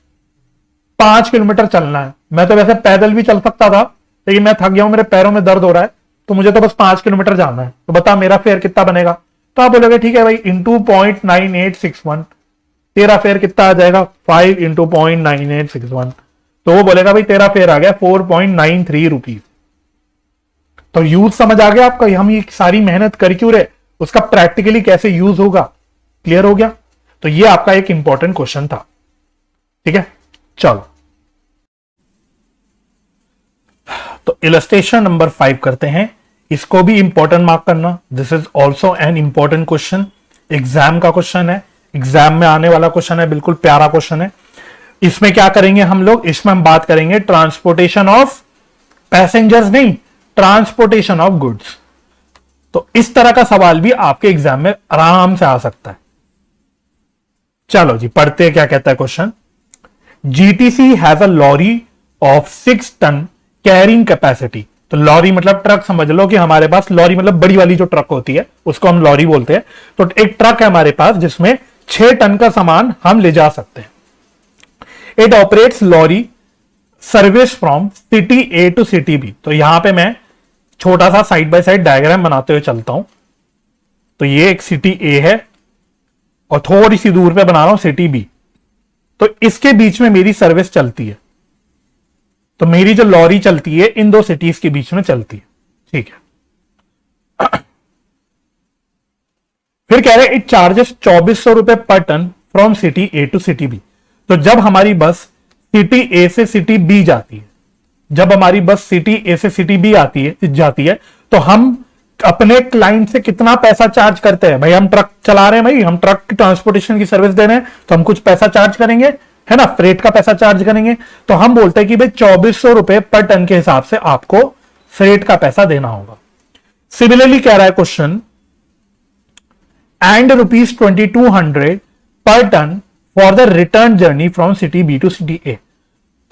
5 किलोमीटर चलना है, मैं तो वैसे पैदल भी चल सकता था लेकिन मैं थक गया हूं, मेरे पैरों में दर्द हो रहा है, तो मुझे तो बस 5 किलोमीटर जाना है, तो बता मेरा फेयर कितना बनेगा। तो आप बोलोगे ठीक है भाई, इंटू 0.9861, तेरा फेयर कितना आ जाएगा 5 इंटू 0.9861, तो वो बोलेगा भाई तेरा फेयर आ गया 4.93 रुपीज। तो यूज समझ आ गया आपका, हम ये सारी मेहनत कर क्यों रहे, उसका प्रैक्टिकली कैसे यूज होगा, क्लियर हो गया। तो ये आपका एक इंपॉर्टेंट क्वेश्चन था। ठीक है, चलो तो इलस्ट्रेशन नंबर 5 करते हैं, इसको भी इंपॉर्टेंट मार्क करना। This is also an important question, exam का क्वेश्चन है, एग्जाम में आने वाला क्वेश्चन है, बिल्कुल प्यारा क्वेश्चन है। इसमें क्या करेंगे हम लोग, इसमें हम बात करेंगे ट्रांसपोर्टेशन ऑफ पैसेंजर्स, नहीं ट्रांसपोर्टेशन ऑफ गुड्स। तो इस तरह का सवाल भी आपके एग्जाम में आराम से आ सकता है। चलो जी पढ़ते हैं क्या कहता है question. GTC has a lorry of 6 ton carrying capacity. तो लॉरी मतलब ट्रक समझ लो, कि हमारे पास लॉरी मतलब बड़ी वाली जो ट्रक होती है उसको हम लॉरी बोलते हैं। तो एक ट्रक है हमारे पास जिसमें 6 टन का सामान हम ले जा सकते हैं। It operates lorry service from city A to city B. तो यहां पे मैं छोटा सा साइड बाय साइड डायग्राम बनाते हुए चलता हूं। तो ये एक सिटी ए है और थोड़ी सी दूर पे बना रहा हूं सिटी बी। तो इसके बीच में मेरी सर्विस चलती है, तो मेरी जो लॉरी चलती है इन दो सिटीज के बीच में चलती है। ठीक है, फिर कह रहे इट चार्जेस 2400 रुपए per ton from city A to city B. तो जब हमारी बस सिटी ए से सिटी बी जाती है, जब हमारी बस सिटी ए से सिटी बी जाती है, तो हम अपने क्लाइंट से कितना पैसा चार्ज करते हैं। भाई हम ट्रक चला रहे हैं, भाई हम ट्रक की ट्रांसपोर्टेशन की सर्विस दे रहे हैं, तो हम कुछ पैसा चार्ज करेंगे, है ना, फ्रेट का पैसा चार्ज करेंगे। तो हम बोलते हैं कि भाई 2400 रुपए पर टन के हिसाब से आपको फ्रेट का पैसा देना होगा। सिमिलरली कह रहा है क्वेश्चन, एंड ₹2200 पर ton for the return journey from city B to city A.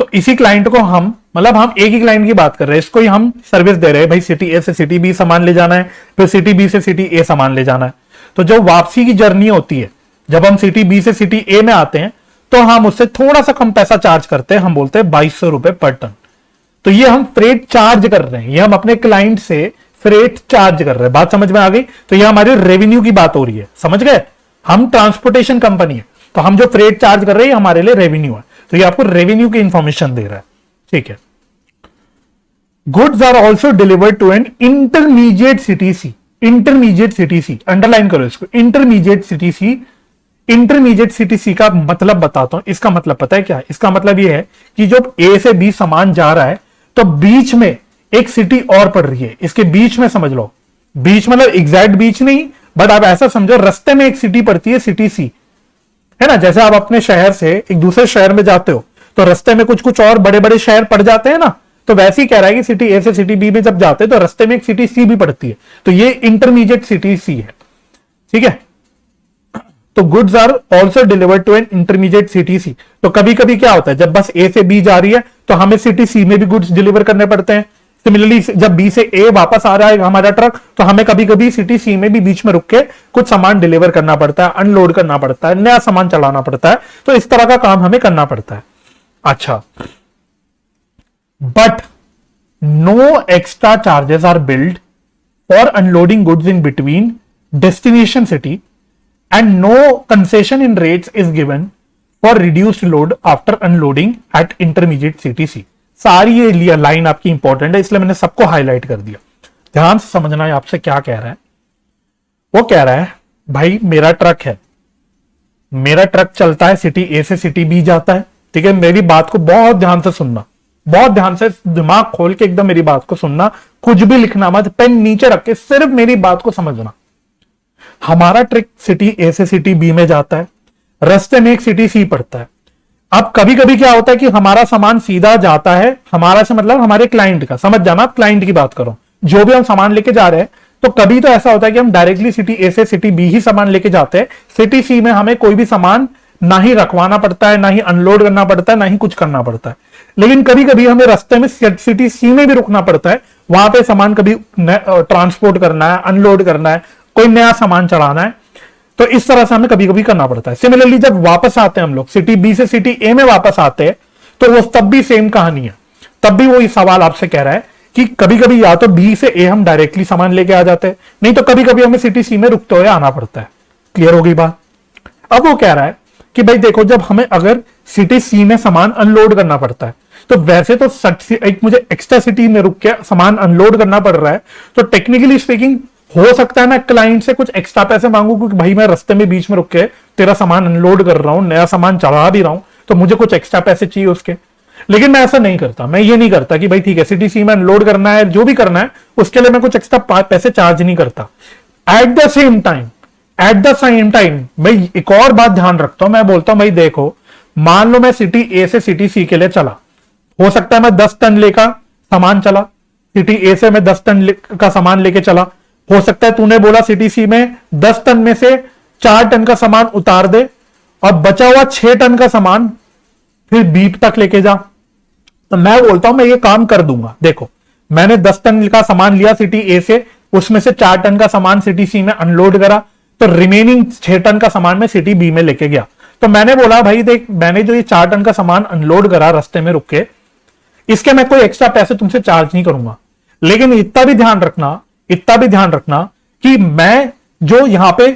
तो इसी क्लाइंट को हम एक ही क्लाइंट की बात कर रहे हैं, इसको ही हम सर्विस दे रहे हैं, भाई सिटी ए से सिटी बी सामान ले जाना है, फिर सिटी बी से सिटी ए सामान ले जाना है। तो जो वापसी की जर्नी होती है, जब हम सिटी बी से सिटी ए में आते हैं, तो हम उससे थोड़ा सा कम पैसा चार्ज करते हैं, हम बोलते हैं 2200 रुपए पर टन। तो ये हम फ्रेट चार्ज कर रहे हैं, ये हम अपने क्लाइंट से फ्रेट चार्ज कर रहे हैं। बात समझ में आ गई। तो ये हमारे रेवेन्यू की बात हो रही है, समझ गए। हम ट्रांसपोर्टेशन कंपनी है, तो हम जो फ्रेट चार्ज कर रहे हैं हमारे लिए रेवेन्यू है। तो ये आपको रेवेन्यू की इंफॉर्मेशन दे रहा है। ठीक है, goods are also delivered to an intermediate city C. Intermediate city C, underline करो इसको, intermediate city C. Intermediate city C का मतलब बताता हूं। इसका मतलब पता है क्या है? इसका मतलब यह है कि जब ए से बी सामान जा रहा है तो बीच में एक सिटी और पड़ रही है, इसके बीच में समझ लो, बीच मतलब एग्जैक्ट बीच नहीं, बट आप ऐसा समझो रास्ते में एक सिटी पड़ती है, सिटी सी, है ना। जैसे आप अपने शहर से एक दूसरे शहर में जाते हो तो रास्ते में कुछ कुछ और बड़े बड़े शहर पड़ जाते हैं ना, तो वैसे ही कह रहा है कि सिटी ए से सिटी बी में जब जाते हैं तो रास्ते में एक सिटी सी भी पड़ती है, तो ये इंटरमीडिएट सिटी सी है, ठीक है। तो goods are also delivered to an intermediate city C. तो कभी कभी क्या होता है, जब बस ए से बी जा रही है तो हमें सिटी सी में भी गुड्स डिलीवर करने पड़ते हैं। सिमिलरली जब बी से ए वापस आ रहा है हमारा ट्रक, तो हमें कभी कभी सिटी सी में भी बीच में रुक के कुछ सामान डिलीवर करना पड़ता है, अनलोड करना पड़ता है, नया सामान चलाना पड़ता है, तो इस तरह का काम हमें करना पड़ता है। अच्छा, but no extra charges are billed for unloading goods in between destination city and no concession in rates is given for reduced load after unloading at intermediate CTC। सारी ये लाइन आपकी इंपॉर्टेंट है, इसलिए मैंने सबको हाईलाइट कर दिया। ध्यान से समझना है आपसे क्या कह रहा है। वो कह रहा है भाई मेरा ट्रक है, मेरा ट्रक चलता है, सिटी ए से सिटी बी जाता है, ठीक है। मेरी बात को बहुत ध्यान से सुनना, बहुत ध्यान से दिमाग खोल के एकदम मेरी बात को सुनना, कुछ भी लिखना मत, पेन नीचे रख के सिर्फ मेरी बात को समझना। हमारा ट्रक सिटी ए से सिटी बी में जाता है, रास्ते में एक सिटी सी पड़ता है। अब कभी कभी क्या होता है कि हमारा सामान सीधा जाता है, हमारा से मतलब हमारे क्लाइंट का, समझ जाना, आप क्लाइंट की बात करो, जो भी हम सामान लेके जा रहे हैं। तो कभी तो ऐसा होता है कि हम डायरेक्टली सिटी ए से सिटी बी ही सामान लेके जाते हैं, सिटी सी में हमें कोई भी सामान ना ही रखवाना पड़ता है, ना ही अनलोड करना पड़ता है, ना ही कुछ करना पड़ता है। लेकिन कभी कभी हमें रास्ते में सिटी सी में भी रुकना पड़ता है, वहां पे सामान कभी ट्रांसपोर्ट करना है, अनलोड करना है, कोई नया सामान चढ़ाना है, तो इस तरह से हमें कभी कभी करना पड़ता है। सिमिलरली जब वापस आते हैं हम लोग सिटी बी से सिटी ए में वापस आते हैं, तो वो तब भी सेम कहानी है, तब भी वो सवाल आपसे कह रहा है कि कभी कभी या तो बी से ए हम डायरेक्टली सामान लेके आ जाते हैं, नहीं तो कभी कभी हमें सिटी सी में रुकते हुए आना पड़ता है। क्लियर हो गई बात? अब वो कह रहा है कि भाई देखो, जब हमें अगर सिटी सी में सामान अनलोड करना पड़ता है, तो वैसे तो एक मुझे एक्स्ट्रा सिटी में रुक के सामान अनलोड करना पड़ रहा है, तो टेक्निकली स्पीकिंग हो सकता है मैं क्लाइंट से कुछ एक्स्ट्रा पैसे मांगू, क्योंकि भाई मैं रास्ते में बीच में रुक के तेरा सामान अनलोड कर रहा हूं, नया सामान चढ़ा भी रहा हूं, तो मुझे कुछ एक्स्ट्रा पैसे चाहिए उसके। लेकिन मैं ऐसा नहीं करता, मैं ये नहीं करता कि भाई ठीक है सिटी सी में अनलोड करना है, जो भी करना है उसके लिए मैं कुछ एक्स्ट्रा पैसे चार्ज नहीं करता। एट द सेम टाइम मैं एक और बात ध्यान रखता हूं, मैं बोलता हूं भाई देखो, मान लो मैं सिटी ए से सिटी सी के लिए चला, हो सकता है मैं 10 टन लेकर सामान चला, सिटी ए से मैं 10 टन का सामान लेके चला, हो सकता है तूने बोला सिटी सी में 10 टन में से 4 टन का सामान उतार दे और बचा हुआ 6 टन का सामान फिर बीप तक लेके जा। तो मैं बोलता हूं मैं ये काम कर दूंगा। देखो, मैंने 10 टन का सामान लिया सिटी ए से, उसमें से 4 टन का सामान सिटी सी में अनलोड करा, तो रिमेनिंग 6 टन का सामान मैं सिटी बी में लेके गया। तो मैंने बोला भाई देख, मैंने जो ये 4 टन का सामान अनलोड करा रास्ते में रुक के, इसके मैं कोई एक्स्ट्रा पैसे तुमसे चार्ज नहीं करूंगा। लेकिन इतना भी ध्यान रखना कि मैं जो यहां पे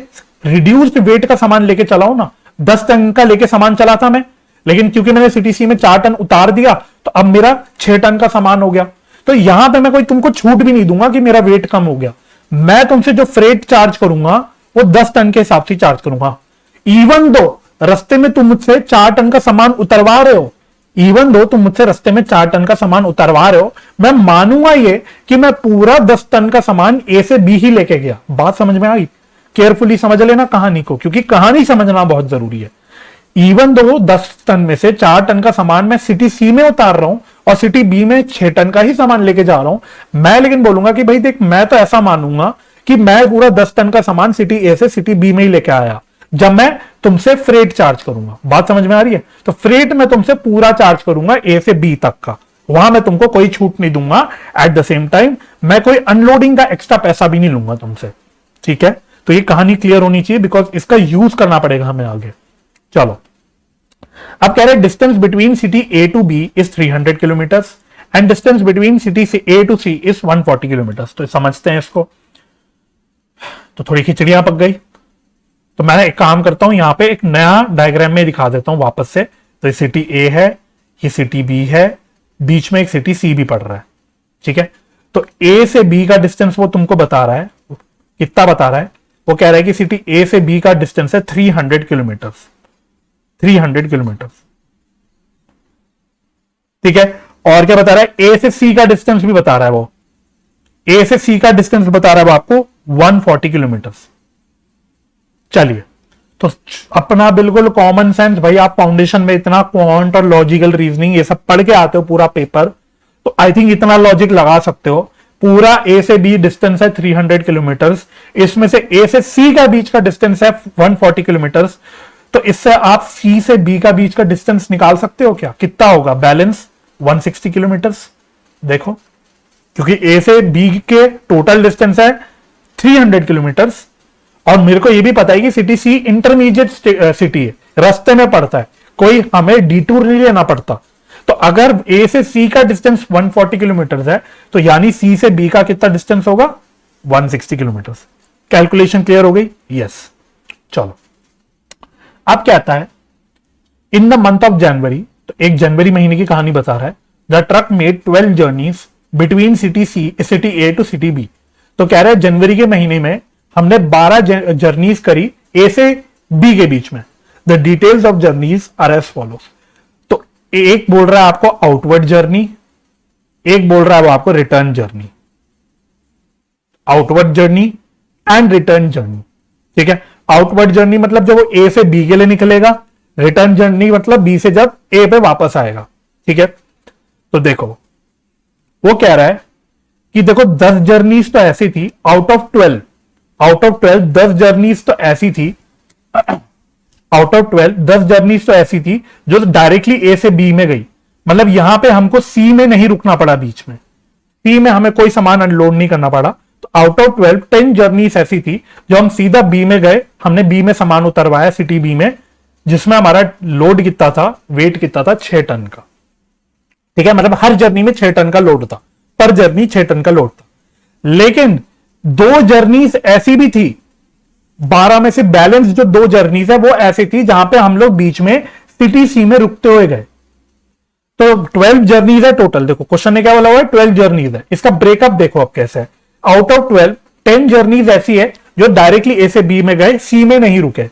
रिड्यूस्ड वेट का सामान लेके चला हूं ना, 10 टन का लेके सामान चला था मैं, लेकिन क्योंकि मैंने सिटी सी में 4 टन उतार दिया, तो अब मेरा 6 टन का सामान हो गया। तो यहां पे मैं कोई तुमको छूट भी नहीं दूंगा कि मेरा वेट कम हो गया। मैं तुमसे जो फ्रेट चार्ज करूंगा वो 10 टन के हिसाब से चार्ज करूंगा। इवन दो रास्ते में तुम मुझसे 4 टन का सामान उतरवा रहे हो, मैं मानूंगा ये कि मैं पूरा 10 टन का सामान ए से बी ही लेके गया। बात समझ में आई? केयरफुली समझ लेना कहानी को, क्योंकि कहानी समझना बहुत जरूरी है। इवन दो 10 टन में से 4 टन का सामान मैं सिटी सी में उतार रहा हूं और सिटी बी में 6 टन का ही सामान लेके जा रहा हूं, मैं लेकिन बोलूंगा कि भाई देख, मैं तो ऐसा मानूंगा कि मैं पूरा 10 टन का सामान सिटी ए से सिटी बी में ही लेके आया, जब मैं तुमसे फ्रेट चार्ज करूंगा। बात समझ में आ रही है? तो फ्रेट मैं तुमसे पूरा चार्ज करूंगा ए से बी तक का, वहां मैं तुमको कोई छूट नहीं दूंगा। एट द सेम टाइम मैं कोई अनलोडिंग का एक्स्ट्रा पैसा भी नहीं लूंगा तुमसे, ठीक है? तो ये कहानी क्लियर होनी चाहिए, बिकॉज इसका यूज करना पड़ेगा हमें आगे। चलो, अब कह रहे distance between city A to B is 300 kilometres and distance between city से A to C is 140 kilometres. तो समझते हैं इसको। तो थोड़ी खिचड़ियां पक गई, तो मैं एक काम करता हूं, यहां पे एक नया डायग्राम में दिखा देता हूं वापस से। तो ये सिटी ए है, ये सिटी बी है, बीच में एक सिटी सी भी पड़ रहा है, ठीक है? तो ए से बी का डिस्टेंस वो तुमको बता रहा है कितना बता रहा है? वो कह रहा है कि सिटी ए से बी का डिस्टेंस है 300 किलोमीटर, 300 किलोमीटर। ठीक है, और क्या बता रहा है? ए से सी का डिस्टेंस भी बता रहा है वो, ए से सी का डिस्टेंस बता रहा है वो आपको 140 किलोमीटर। चलिए, तो अपना बिल्कुल कॉमन सेंस, भाई आप फाउंडेशन में इतना क्वांट और लॉजिकल रीजनिंग ये सब पढ़ के आते हो पूरा पेपर, तो आई थिंक इतना लॉजिक लगा सकते हो। पूरा ए से बी डिस्टेंस है 300 किलोमीटर, इसमें से ए से सी का बीच का डिस्टेंस है 140 किलोमीटर, तो इससे आप सी से बी का बीच का डिस्टेंस निकाल सकते हो क्या? कितना होगा? Balance 160 kilometre. देखो, क्योंकि ए से बी के टोटल डिस्टेंस है 300 किलोमीटर, और मेरे को यह भी पता है कि सिटी सी इंटरमीडिएट सिटी है, रास्ते में पड़ता है, कोई हमें डिटूर नहीं लेना पड़ता। तो अगर ए से सी का डिस्टेंस 140 किलोमीटर है, तो यानी सी से बी का कितना डिस्टेंस होगा? 160 किलोमीटर। कैलकुलेशन क्लियर हो गई? यस। चलो, अब क्या आता है? In the month of January, तो 1 जनवरी महीने की कहानी बता रहा है। The truck made 12 journeys between city A to city B. तो कह रहा है जनवरी के महीने में हमने 12 जर्नीज करी ए से बी के बीच में। The details of journeys are as follows. तो एक बोल रहा है आपको आउटवर्ड जर्नी, एक बोल रहा है वो आपको return journey. Outward journey and return journey. ठीक है, आउटवर्ड जर्नी मतलब जब वो ए से बी के लिए निकलेगा, रिटर्न जर्नी मतलब बी से जब ए पे वापस आएगा। ठीक है, तो देखो वो कह रहा है कि देखो 10 जर्नीज तो ऐसी थी आउट ऑफ 12, 10 जर्नीज तो ऐसी थी, आउट ऑफ 12 10 जर्नीज तो ऐसी थी जो डायरेक्टली ए से बी में गई। मतलब यहां पे हमको सी में नहीं रुकना पड़ा, बीच में सी में हमें कोई सामान अनलोड नहीं करना पड़ा। तो आउट ऑफ 12 10 जर्नीज ऐसी थी जो हम सीधा बी में गए, हमने बी में सामान उतरवाया सिटी बी में, जिसमें हमारा लोड कितना था, वेट कितना था? 6 टन का। ठीक है, मतलब हर जर्नी में 6 टन का लोड था, पर जर्नी 6 टन का लोड था। लेकिन 2 जर्नीज ऐसी भी थी, 12 में से बैलेंस जो 2 जर्नीज है वो ऐसी थी जहां पे हम लोग बीच में सिटी सी में रुकते हुए गए। तो 12 जर्नीज है टोटल। देखो क्वेश्चन ने क्या बोला हुआ है? 12 जर्नीज है। इसका ब्रेकअप देखो अब कैसे है। आउट ऑफ 12 10 जर्नीज ऐसी है जो डायरेक्टली ए से बी में गए, सी में नहीं रुके,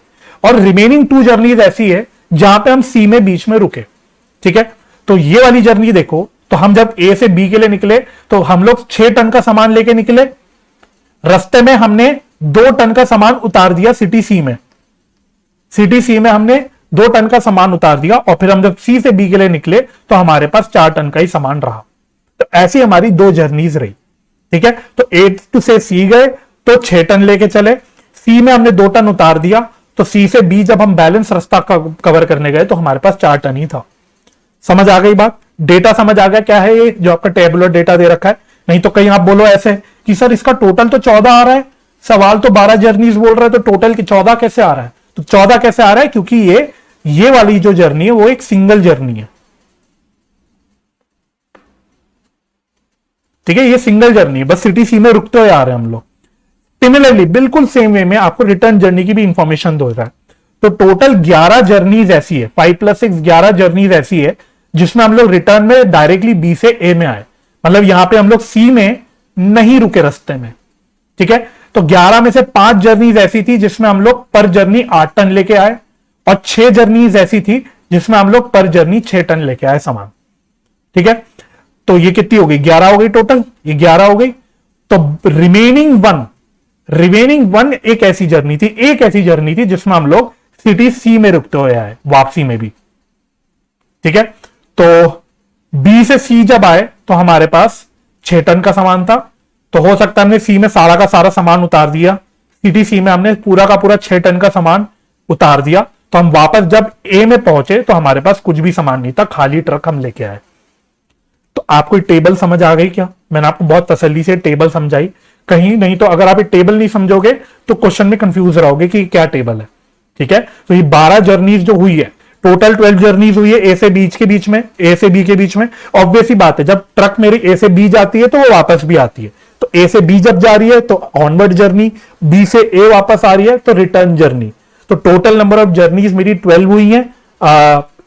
और रिमेनिंग 2 जर्नीज ऐसी है जहां पे हम सी में बीच में रुके। ठीक है, तो ये वाली जर्नी देखो, तो हम जब ए से बी के लिए निकले तो हम लोग 6 टन का सामान लेके निकले, रास्ते में हमने 2 टन का सामान उतार दिया सिटी सी में, सिटी सी में हमने 2 टन का सामान उतार दिया, और फिर हम जब सी से बी के लिए निकले तो हमारे पास 4 टन का ही सामान रहा। तो ऐसी हमारी 2 जर्नीज रही। ठीक है, तो ए से सी गए तो 6 टन लेके चले, सी में हमने 2 टन उतार दिया, तो सी से बी जब हम बैलेंस रास्ता कवर करने गए तो हमारे पास 4 टन ही था। समझ आ गई बात? डेटा समझ आ गया क्या है ये जो आपका टेबुलर डेटा दे रखा है? नहीं तो कहीं आप बोलो ऐसे कि सर इसका टोटल तो 14 आ रहा है, सवाल तो 12 जर्नीज बोल रहा है, तो टोटल की 14 कैसे आ रहा है? तो 14 कैसे आ रहा है? क्योंकि ये वाली जो जर्नी है वो एक सिंगल जर्नी है। ठीक है, ये सिंगल जर्नी है, बस सिटी सी में रुकते हुए आ रहे हैं हम लोग। सिमिलरली बिल्कुल सेम वे में आपको रिटर्न जर्नी की भी इंफॉर्मेशन दे रहा है। तो टोटल 11 जर्नीज ऐसी है, 5 + 6 11 जर्नीज ऐसी है जिसमें हम लोग रिटर्न में डायरेक्टली बी से ए में आए। मतलब यहां पे हम लोग सी में नहीं रुके रास्ते में। ठीक है, तो 11 में से 5 जर्नीज ऐसी थी जिसमें हम लोग पर जर्नी 8 टन लेके आए, और 6 जर्नीज ऐसी थी जिसमें हम लोग पर जर्नी 6 टन लेके आए सामान। ठीक है, तो ये कितनी हो गई? 11 हो गई टोटल, ये 11 हो गई। तो रिमेनिंग वन एक ऐसी जर्नी थी जिसमें हम लोग सिटी सी में रुकते हुए आए, वापसी में भी। ठीक है, तो बी से सी जब आए तो हमारे पास 6 टन का सामान था, तो हो सकता है हमने सी में सारा का सारा सामान उतार दिया, सिटी सी में हमने पूरा का पूरा 6 टन का सामान उतार दिया। तो हम वापस जब ए में पहुंचे तो हमारे पास कुछ भी सामान नहीं था, खाली ट्रक हम लेके आए। तो आपको टेबल समझ आ गई क्या? मैंने आपको बहुत तसल्ली से टेबल समझाई। कहीं नहीं तो अगर आप ये टेबल नहीं समझोगे तो क्वेश्चन में कंफ्यूज रहोगे कि क्या टेबल है। ठीक है, तो ये 12 जर्नीज जो हुई है, टोटल 12 जर्नीज हुई है ए से बी के बीच में। ऑब्वियस ही बात है, जब ट्रक मेरी ए से बी जाती है तो वो वापस भी आती है। तो ए से बी जब जा रही है तो ऑनवर्ड जर्नी, बी से ए वापस आ रही है तो रिटर्न जर्नी। तो टोटल नंबर ऑफ जर्नीज मेरी 12 हुई है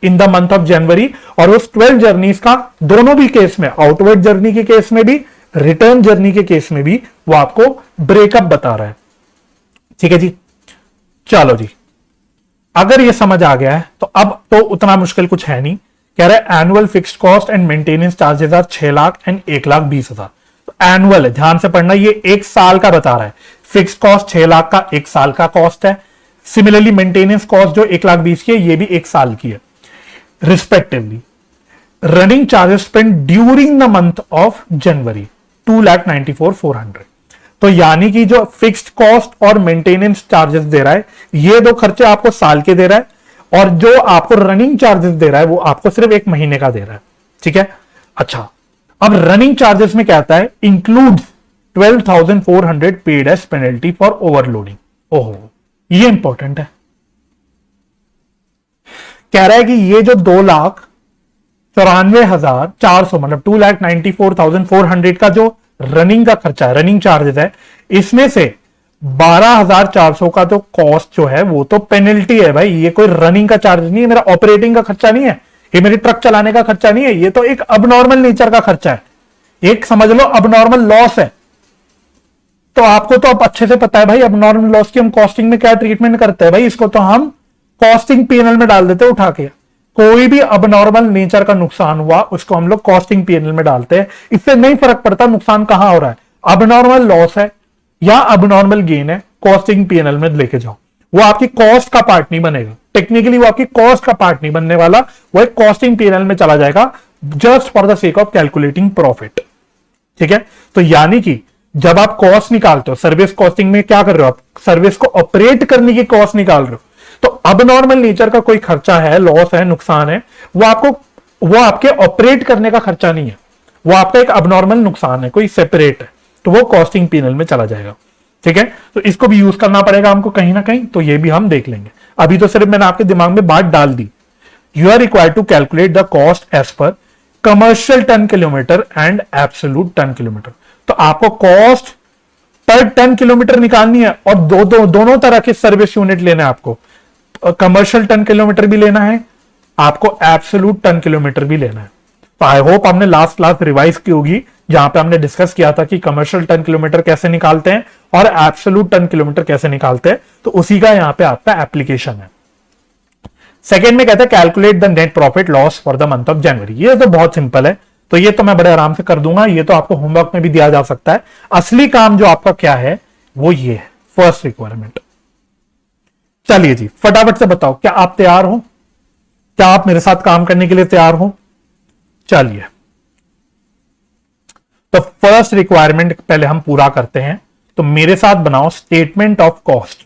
इन द मंथ ऑफ जनवरी। और उस 12 जर्नीज का दोनों भी केस में, आउटवर्ड जर्नी के केस में भी, रिटर्न जर्नी के केस में भी, वो आपको ब्रेकअप बता रहा है। ठीक है जी। चलो जी, अगर ये समझ आ गया है तो अब तो उतना मुश्किल कुछ है नहीं। कह रहे हैं annual fixed cost and maintenance charges are 6 lakh and 1,20,000। तो एनुअल है, ध्यान से पढ़ना, ये एक साल का बता रहा है। फिक्स्ड कॉस्ट 6 लाख का एक साल का कॉस्ट है। सिमिलरली मेंटेनेंस कॉस्ट जो 1,20,000 की है, ये भी एक साल की है respectively. Running charges spend during the month of जनवरी 2,94,400। तो यानी कि जो फिक्स्ड कॉस्ट और मेंटेनेंस चार्जेस दे रहा है, ये दो खर्चे आपको साल के दे रहा है, और जो आपको रनिंग चार्जेस दे रहा है वो आपको सिर्फ एक महीने का दे रहा है। ठीक है। अच्छा, अब रनिंग चार्जेस में क्या आता है, includes 12,400 paid as penalty for overloading. ओहो, ये इंपॉर्टेंट है। कह रहा है कि ये जो 2,94,400 मतलब 2,94,400 का जो रनिंग का खर्चा है, रनिंग चार्जेस है, इसमें से 12,400 का तो कॉस्ट जो है वो तो पेनल्टी है भाई। ये कोई रनिंग का चार्ज नहीं है, मेरा ऑपरेटिंग का खर्चा नहीं है, ये मेरी ट्रक चलाने का खर्चा नहीं है, ये तो एक अबनॉर्मल नेचर का खर्चा है, एक समझ लो अबनॉर्मल लॉस है। तो आपको तो अब अच्छे से पता है भाई अबनॉर्मल लॉस की हम कॉस्टिंग में क्या ट्रीटमेंट करते हैं भाई। इसको तो हम कॉस्टिंग पीएनएल में डाल देते उठा के। कोई भी अबनॉर्मल नेचर का नुकसान हुआ उसको हम लोग कॉस्टिंग पीएनएल में डालते हैं। इससे नहीं फर्क पड़ता नुकसान कहां हो रहा है, अबनॉर्मल लॉस है या अबनॉर्मल गेन है, कॉस्टिंग पीएनएल में लेके जाओ। वो आपकी कॉस्ट का पार्ट नहीं बनेगा, टेक्निकली वो आपकी कॉस्ट का पार्ट नहीं बनने वाला, वो एक कॉस्टिंग पीएनएल में चला जाएगा just for the sake of calculating profit. ठीक है। तो यानी कि जब आप कॉस्ट निकालते हो, सर्विस कॉस्टिंग में क्या कर रहे हो, आप सर्विस को ऑपरेट करने की कॉस्ट निकाल रहे हो। तो अबनॉर्मल नेचर का कोई खर्चा है, लॉस है, नुकसान है, वो आपके ऑपरेट करने का खर्चा नहीं है, वो आपका एक अबनॉर्मल नुकसान है, कोई सेपरेट है, तो वो कॉस्टिंग पीएनएल में चला जाएगा। ठीक है। तो इसको भी यूज करना पड़ेगा हमको कहीं ना कहीं, तो ये भी हम देख लेंगे। अभी तो सिर्फ मैंने आपके दिमाग में बात डाल दी। You are required to calculate the cost as per commercial ton kilometre and absolute ton kilometre. तो आपको कॉस्ट पर टन किलोमीटर निकालनी है और दोनों तरह के सर्विस यूनिट लेना है आपको। कमर्शियल टन किलोमीटर भी लेना है आपको, एब्सोल्यूट टन किलोमीटर भी लेना है। तो आई होप हमने लास्ट क्लास रिवाइज की होगी जहां पे हमने डिस्कस किया था कि कमर्शियल टन किलोमीटर कैसे निकालते हैं और एब्सोल्यूट टन किलोमीटर कैसे निकालते हैं। तो उसी का यहां पे आपका एप्लीकेशन है। सेकेंड में कहते हैं calculate the net profit loss for the month of जनवरी। ये तो बहुत सिंपल है, तो ये तो मैं बड़े आराम से कर दूंगा, ये तो आपको होमवर्क में भी दिया जा सकता है। असली काम जो आपका क्या है वो ये है, फर्स्ट रिक्वायरमेंट। चलिए जी, फटाफट से बताओ, क्या आप तैयार हो, क्या आप मेरे साथ काम करने के लिए तैयार हो? चलिए, तो फर्स्ट रिक्वायरमेंट पहले हम पूरा करते हैं। तो मेरे साथ बनाओ स्टेटमेंट ऑफ कॉस्ट।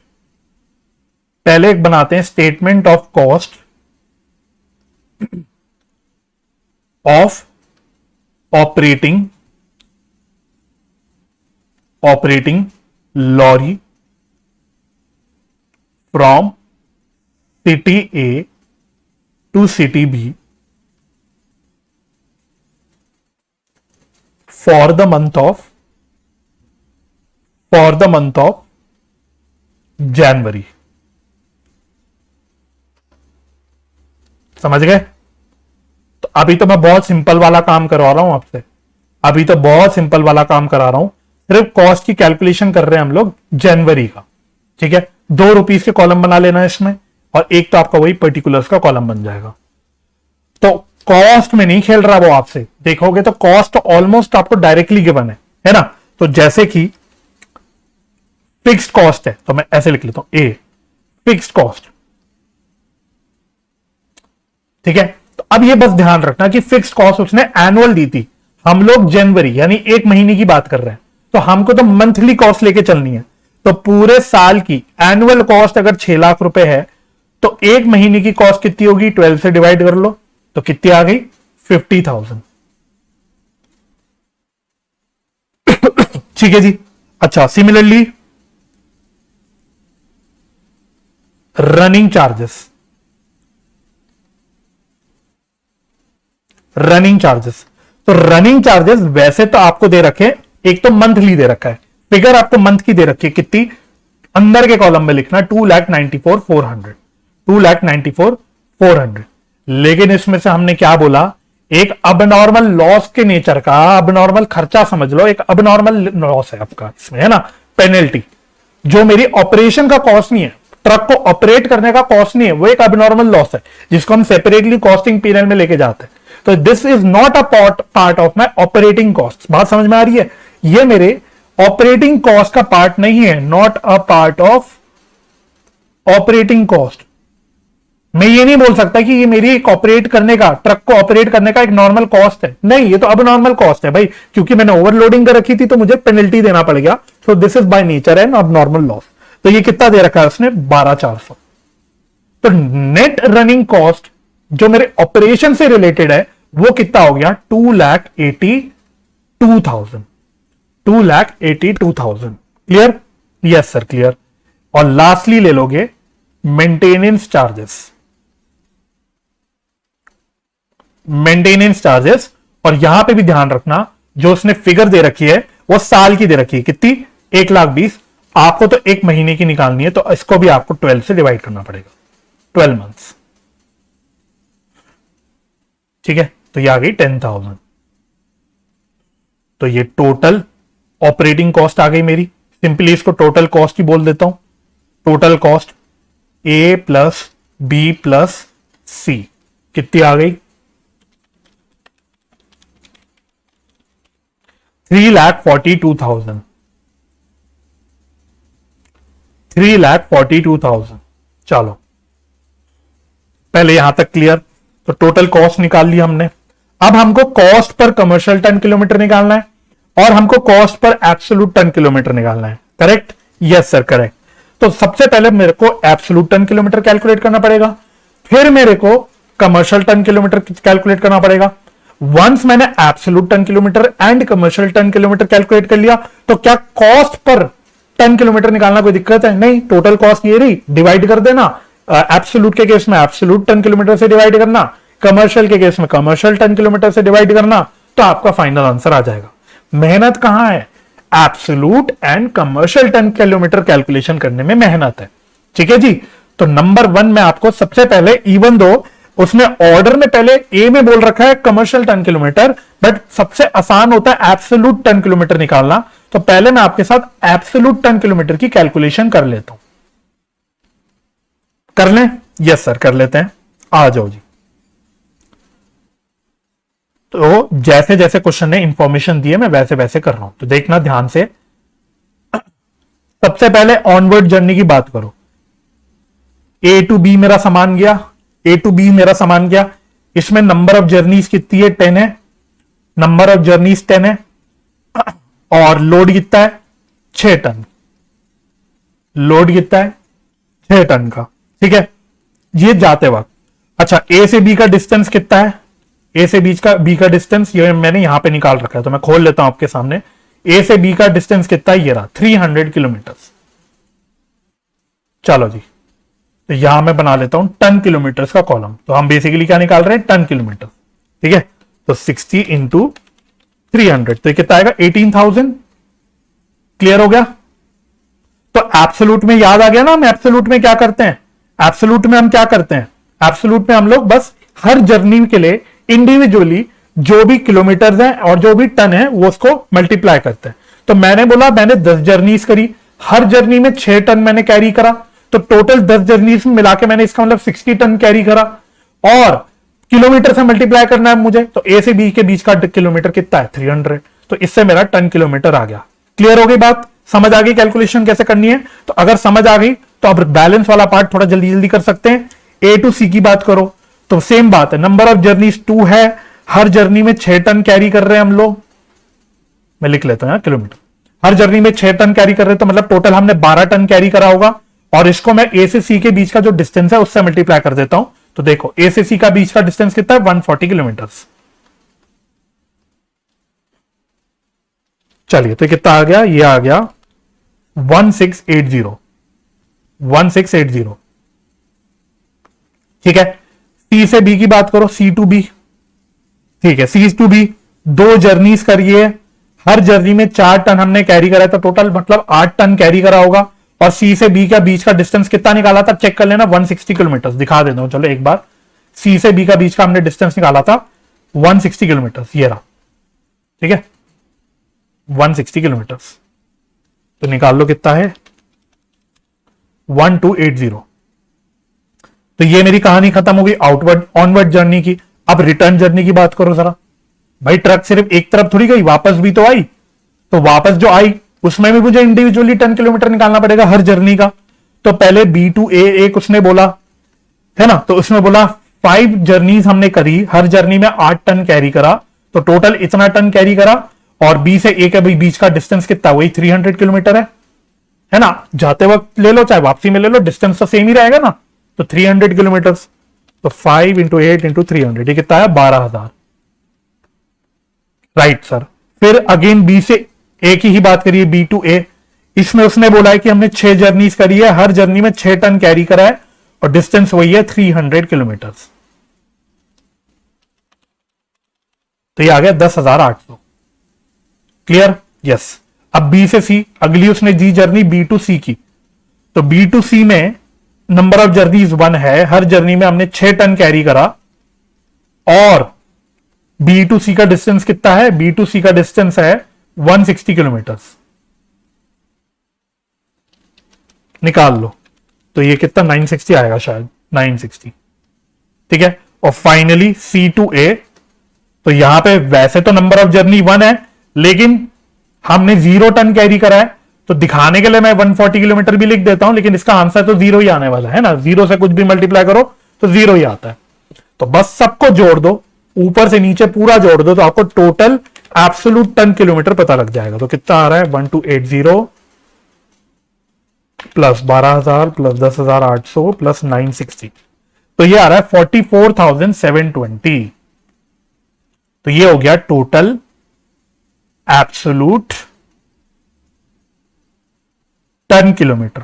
पहले एक बनाते हैं statement of cost of operating lorry from city A to city B for the month of January। समझ गए? तो अभी तो मैं बहुत सिंपल वाला काम करवा रहा हूं आपसे, अभी तो बहुत सिंपल वाला काम करा रहा हूं। सिर्फ कॉस्ट की कैलकुलेशन कर रहे हैं हम लोग जनवरी का। ठीक है, ₹2 के कॉलम बना लेना है इसमें, और एक तो आपका वही पर्टिकुलर्स का कॉलम बन जाएगा। तो कॉस्ट में नहीं खेल रहा वो आपसे, देखोगे तो कॉस्ट ऑलमोस्ट आपको डायरेक्टली गिवन है ना। तो जैसे कि फिक्स्ड कॉस्ट है तो मैं ऐसे लिख लेता हूं, ए फिक्स्ड कॉस्ट। ठीक है। तो अब ये बस ध्यान रखना कि फिक्स्ड कॉस्ट उसने एनुअल दी थी, हम लोग जनवरी यानी एक महीने की बात कर रहे हैं, तो हमको तो मंथली कॉस्ट लेके चलनी है। तो पूरे साल की एनुअल कॉस्ट अगर 6 लाख रुपए है तो एक महीने की कॉस्ट कितनी होगी, 12 से डिवाइड कर लो, तो कितनी आ गई, 50,000। ठीक है जी। अच्छा, सिमिलरली रनिंग चार्जेस, तो रनिंग चार्जेस वैसे तो आपको दे रखे, एक तो मंथली दे रखा है, फिगर आपको मंथ की दे रखी है, कितनी, अंदर के कॉलम में लिखना 2,94,400, 2,94,400। लेकिन इसमें से हमने क्या बोला, एक अबनॉर्मल लॉस के नेचर का, अबनॉर्मल खर्चा समझ लो, एक अबनॉर्मल लॉस है आपका इसमें, है ना, पेनल्टी। जो मेरी ऑपरेशन का कॉस्ट नहीं है, ट्रक को ऑपरेट करने का कॉस्ट नहीं है, वो एक अबनॉर्मल लॉस है जिसको हम सेपरेटली कॉस्टिंग पीरियड में लेके जाते हैं। तो this is not a part of my operating cost. बात समझ में आ रही है? ये मेरे ऑपरेटिंग कॉस्ट का पार्ट नहीं है, not a part of operating cost. मैं ये नहीं बोल सकता कि ये मेरी एक ऑपरेट करने का, ट्रक को ऑपरेट करने का एक नॉर्मल कॉस्ट है, नहीं, ये तो अब नॉर्मल कॉस्ट है भाई, क्योंकि मैंने ओवरलोडिंग कर रखी थी तो मुझे पेनल्टी देना पड़ गया। So this is by nature an abnormal loss. तो ये कितना दे रखा है उसने? 12,400। तो नेट रनिंग कॉस्ट जो मेरे ऑपरेशन से रिलेटेड है वो कितना हो गया? 2,82,000। 2,82,000। क्लियर? Yes sir, clear. और लास्टली ले लोगे मेंटेनेंस चार्जेस। मेंटेनेंस चार्जेस, और यहां पे भी ध्यान रखना जो उसने फिगर दे रखी है वो साल की दे रखी है। कितनी? 1,20,000। आपको तो एक महीने की निकालनी है, तो इसको भी आपको 12 से डिवाइड करना पड़ेगा, 12 मंथ्स। ठीक है, तो ये आ गई 10,000। तो ये टोटल ऑपरेटिंग कॉस्ट आ गई मेरी। सिंपली इसको टोटल कॉस्ट ही बोल देता हूं। टोटल कॉस्ट ए प्लस बी प्लस सी कितनी आ गई? 3,42,000। 3,42,000। चलो, पहले यहां तक क्लियर। तो टोटल कॉस्ट निकाल लिया हमने। अब हमको cost per commercial ton kilometre निकालना है और हमको cost per absolute ton kilometre निकालना है। करेक्ट? Yes sir, correct. तो सबसे पहले मेरे को एब्सोल्यूट टन किलोमीटर कैलकुलेट करना पड़ेगा, फिर मेरे को कमर्शियल टन किलोमीटर कैलकुलेट करना पड़ेगा। वंस मैंने absolute ton kilometre and commercial ton kilometre calculate कर लिया, तो क्या कॉस्ट पर टन किलोमीटर निकालना कोई दिक्कत है? नहीं, टोटल कॉस्ट ये रही, डिवाइड कर देना। एब्सोल्यूट के केस में एब्सोल्यूट टन किलोमीटर से डिवाइड करना, कमर्शियल के केस में कमर्शियल टन किलोमीटर से डिवाइड करना, तो आपका फाइनल आंसर आ जाएगा। मेहनत कहां है? Absolute and commercial ton kilometre calculation करने में मेहनत है। ठीक है जी। तो नंबर 1 में आपको सबसे पहले, इवन दो उसने ऑर्डर में पहले ए में बोल रखा है कमर्शियल टन किलोमीटर, बट सबसे आसान होता है एब्सोल्यूट टन किलोमीटर निकालना। तो पहले मैं आपके साथ एब्सोल्यूट टन किलोमीटर की कैलकुलेशन कर लेता हूं। कर लें? यस सर, कर लेते हैं। आ जाओ जी। तो जैसे जैसे क्वेश्चन ने इंफॉर्मेशन दी है मैं वैसे वैसे कर रहा हूं, तो देखना ध्यान से। सबसे पहले ऑनवर्ड जर्नी की बात करो। ए टू बी मेरा सामान गया, ए टू बी मेरा सामान गया। इसमें नंबर ऑफ जर्नीज कितनी है? 10 है। नंबर ऑफ जर्नीज 10 है और लोड कितना है? 6 टन। लोड कितना है? 6 टन का। ठीक है, ये जाते वक्त। अच्छा, ए से बी का डिस्टेंस कितना है? ए से बी का डिस्टेंस ये मैंने यहां पे निकाल रखा है, तो मैं खोल लेता हूं आपके सामने। ए से बी का डिस्टेंस कितना है? ये रहा 300 किलोमीटर। चलो जी, तो यहां मैं बना लेता हूं टन किलोमीटर का कॉलम। तो हम बेसिकली क्या निकाल रहे हैं? Ton kilometre. ठीक है, तो 60 इंटू 300, तो ये कितना आएगा? 18,000। क्लियर हो गया? तो एब्सोल्यूट में याद आ गया ना, हम एब्सोल्यूट में क्या करते हैं? एब्सोल्यूट में हम क्या करते हैं? एब्सोल्यूट में हम लोग बस हर जर्नी के लिए इंडिविजुअली जो भी किलोमीटर है और जो भी टन है वो उसको मल्टीप्लाई करते हैं। तो मैंने बोला मैंने 10 जर्नीज करी, हर जर्नी में 6 टन मैंने कैरी करा, तो टोटल 10 जर्नीज में मिला के मैंने इसका मतलब 60 टन कैरी करा, और किलोमीटर से मल्टीप्लाई करना है मुझे। तो ए से बी के बीच का किलोमीटर कितना है? 300। तो इससे मेरा टन किलोमीटर आ गया। क्लियर हो गई बात? समझ आ गई कैलकुलेशन कैसे करनी है? तो अगर समझ आ गई तो अब बैलेंस वाला पार्ट थोड़ा जल्दी जल्दी कर सकते हैं। ए टू सी की बात करो तो सेम बात है, नंबर ऑफ जर्नीज 2 है, हर जर्नी में 6 टन कैरी कर रहे हैं हम लोग। मैं लिख लेता हूं किलोमीटर। हर जर्नी में 6 टन कैरी कर रहे हैं, तो मतलब टोटल हमने 12 टन कैरी करा होगा। और इसको मैं ए से सी के बीच का जो डिस्टेंस है उससे मल्टीप्लाई कर देता हूं। तो देखो ए से सी का बीच का डिस्टेंस कितना है? 140 किलोमीटर। चलिए, तो कितना आ गया? ये आ गया 1680। 1680। ठीक है, सी से बी की बात करो, सी टू बी। ठीक है, सी टू बी 2 जर्नीज करिए, हर जर्नी में 4 टन हमने कैरी करा, तो टोटल मतलब 8 टन कैरी करा होगा। और सी से बी का बीच का डिस्टेंस कितना निकाला था? चेक कर लेना, 160 किलोमीटर। दिखा देता हूं, चलो एक बार। सी से बी का बीच का हमने डिस्टेंस निकाला था 160 किलोमीटर, ये रहा। ठीक है, 160 किलोमीटर। तो निकाल लो कितना है? 1280। तो ये मेरी कहानी खत्म हो गई आउटवर्ड ऑनवर्ड जर्नी की। अब रिटर्न जर्नी की बात करो जरा। भाई ट्रक सिर्फ एक तरफ थोड़ी गई, वापस भी तो आई। तो वापस जो आई उसमें भी मुझे इंडिविजुअली 10 किलोमीटर निकालना पड़ेगा हर जर्नी का। तो पहले B2A एक उसने बोला है ना, तो उसमें बोला 5 जर्नीज हमने करी, हर जर्नी में 8 टन कैरी करा, तो टोटल इतना टन कैरी करा। और बी से ए के बीच का डिस्टेंस कितना, वही 300 किलोमीटर है ना। जाते वक्त ले लो चाहे वापसी में ले लो, डिस्टेंस तो सेम ही रहेगा ना। तो 300 किलोमीटर, तो 5 इंटू 8 इंटू 300, ये कितना है 12,000। Right sir. फिर अगेन बी से ए की ही बात करिए, B2A, इसमें उसने बोला है कि हमने 6 जर्नीज करी है, हर जर्नी में 6 टन कैरी करा है और डिस्टेंस वही है 300 किलोमीटर। तो ये आ गया 10,800। क्लियर? यस। अब बी से सी, अगली उसने जी जर्नी B2C की। तो B2C में नंबर ऑफ जर्नीज 1 है, हर जर्नी में हमने 6 टन कैरी करा और B2C का डिस्टेंस कितना है, B2C का डिस्टेंस है 160 किलोमीटर। निकाल लो, तो ये कितना 960 आएगा शायद, 960। ठीक है। और फाइनली C2A, तो यहां पे वैसे तो नंबर ऑफ जर्नी 1 है, लेकिन हमने 0 टन कैरी करा है, तो दिखाने के लिए मैं 140 किलोमीटर भी लिख देता हूं, लेकिन इसका आंसर तो 0 ही आने वाला है ना। 0 से कुछ भी मल्टीप्लाई करो तो 0 ही आता है। तो बस सबको जोड़ दो, ऊपर से नीचे पूरा जोड़ दो, तो आपको टोटल एब्सोल्यूट टन किलोमीटर पता लग जाएगा। तो कितना आ रहा है, 1280 प्लस 12,000 प्लस 10,800 प्लस 960, तो ये आ रहा है 44,720। तो ये हो गया टोटल एब्सोल्यूट टन किलोमीटर।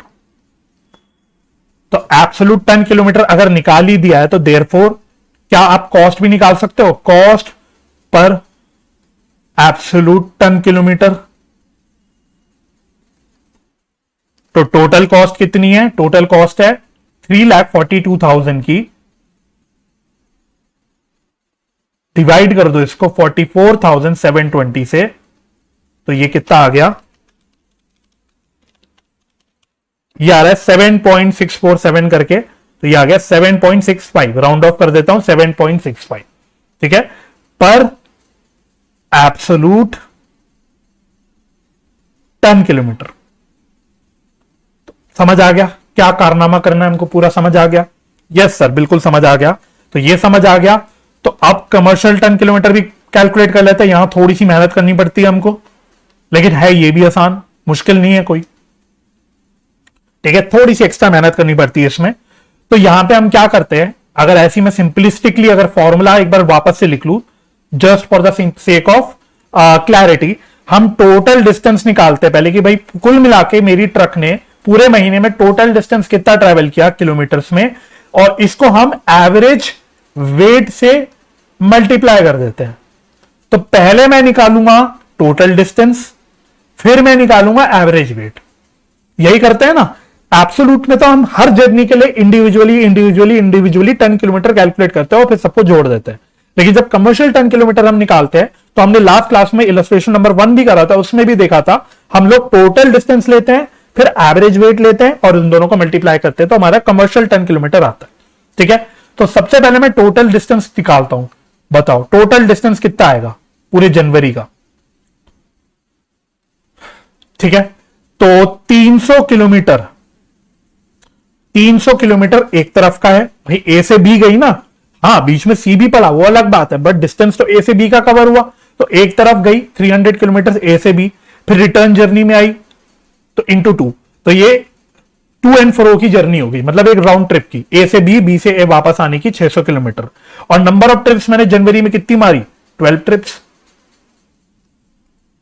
तो एब्सोल्यूट टन किलोमीटर अगर निकाल ही दिया है, तो देयरफॉर क्या आप कॉस्ट भी निकाल सकते हो, cost per absolute ton kilometre. तो टोटल कॉस्ट कितनी है, टोटल कॉस्ट है 3,42,000 की, डिवाइड कर दो इसको 44,720 से, तो ये कितना आ गया, ये आ रहा है 7.647 करके, तो ये आ गया 7.65, राउंड ऑफ कर देता हूं 7.65। ठीक है, पर एब्सोल्यूट टन किलोमीटर। समझ आ गया क्या कारनामा करना है हमको, पूरा समझ आ गया? यस सर, बिल्कुल समझ आ गया। तो ये समझ आ गया, तो अब कमर्शियल टन किलोमीटर भी कैलकुलेट कर लेते हैं। यहां थोड़ी सी मेहनत करनी पड़ती है हमको, लेकिन है ये भी आसान, मुश्किल नहीं है कोई। ठीक है, थोड़ी सी एक्स्ट्रा मेहनत करनी पड़ती है इसमें। तो यहां पे हम क्या करते हैं, अगर ऐसी मैं सिंपलिस्टिकली अगर फॉर्मूला एक बार वापस से लिख लू, just for the sake of clarity, हम टोटल डिस्टेंस निकालते हैं पहले कि भाई कुल मिला के मेरी ट्रक ने पूरे महीने में टोटल डिस्टेंस कितना ट्रेवल किया किलोमीटर्स में, और इसको हम एवरेज वेट से मल्टीप्लाई कर देते हैं। तो पहले मैं निकालूंगा टोटल डिस्टेंस, फिर मैं निकालूंगा एवरेज वेट। यही करते हैं ना। एब्सोल्यूट में तो हम हर जर्नी के लिए इंडिविजुअली टन किलोमीटर कैलकुलेट करते हैं और फिर सबको जोड़ देते हैं। लेकिन जब कमर्शियल टन किलोमीटर हम निकालते हैं, तो हमने लास्ट क्लास में इलस्ट्रेशन नंबर 1 भी करा था, उसमें भी देखा था, हम लोग टोटल डिस्टेंस लेते हैं, फिर एवरेज वेट लेते हैं और इन दोनों को मल्टीप्लाई करते हैं, तो हमारा कमर्शियल टन किलोमीटर आता है। ठीक है, तो सबसे पहले मैं टोटल डिस्टेंस निकालता हूं। बताओ टोटल डिस्टेंस कितना आएगा पूरे जनवरी का। ठीक है, तो 300 किलोमीटर, 300 किलोमीटर एक तरफ का है भाई, ए से बी गई ना। हाँ, बीच में सी भी पड़ा, वो अलग बात है, बट डिस्टेंस तो ए से बी का कवर हुआ। तो एक तरफ गई 300 किलोमीटर ए से बी, फिर रिटर्न जर्नी में आई तो इंटू 2, तो ये टू एंड फ्रो की जर्नी होगी, मतलब एक राउंड ट्रिप की, ए से बी से ए वापस आने की 600 किलोमीटर। और नंबर ऑफ ट्रिप्स मैंने जनवरी में कितनी मारी, 12 ट्रिप्स।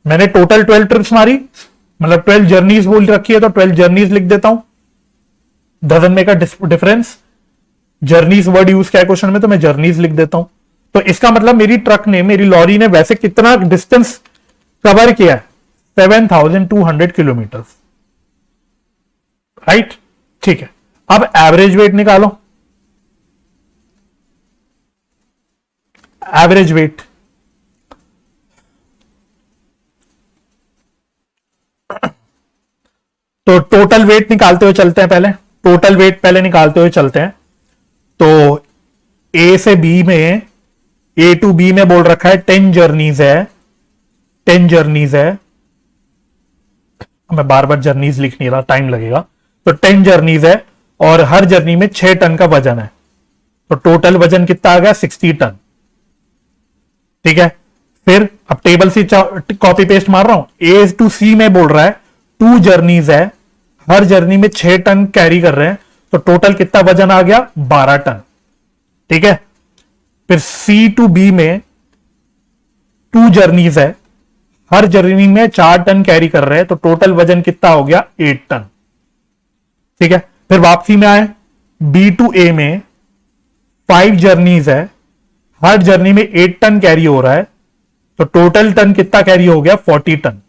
मैंने टोटल 12 ट्रिप्स मारी, मतलब 12 जर्नीज बोल रखी है, तो 12 जर्नीज लिख देता हूं। Doesn't make a difference, journeys word use किया है क्वेश्चन में, तो मैं जर्नीज लिख देता हूं। तो इसका मतलब मेरी ट्रक ने, मेरी लॉरी ने वैसे कितना डिस्टेंस कवर किया है, 7,200 किलोमीटर। राइट, ठीक है। अब एवरेज वेट निकालो। एवरेज वेट, तो टोटल वेट निकालते हुए चलते हैं पहले। टोटल वेट पहले निकालते हुए चलते हैं। तो ए से बी में, ए टू बी में बोल रखा है 10 जर्नीज है, 10 जर्नीज है। मैं बार बार जर्नीज लिख नहीं रहा, टाइम लगेगा। तो 10 जर्नीज है और हर जर्नी में 6 टन का वजन है। तो टोटल वजन कितना आ गया? 60 टन। ठीक है, फिर अब टेबल से कॉपी पेस्ट मार रहा हूं। ए टू सी में बोल रहा है 2 जर्नीज है, हर जर्नी में 6 टन कैरी कर रहे हैं। तो टोटल कितना वजन आ गया? 12 टन। ठीक है, फिर सी टू बी में 2 जर्नीज है, हर जर्नी में 4 टन कैरी कर रहे हैं। तो टोटल वजन कितना हो गया? 8 टन। ठीक है, फिर वापसी में आए, बी टू ए में 5 जर्नीज है, हर जर्नी में 8 टन कैरी हो रहा है। तो टोटल टन कितना कैरी हो गया? 40 टन।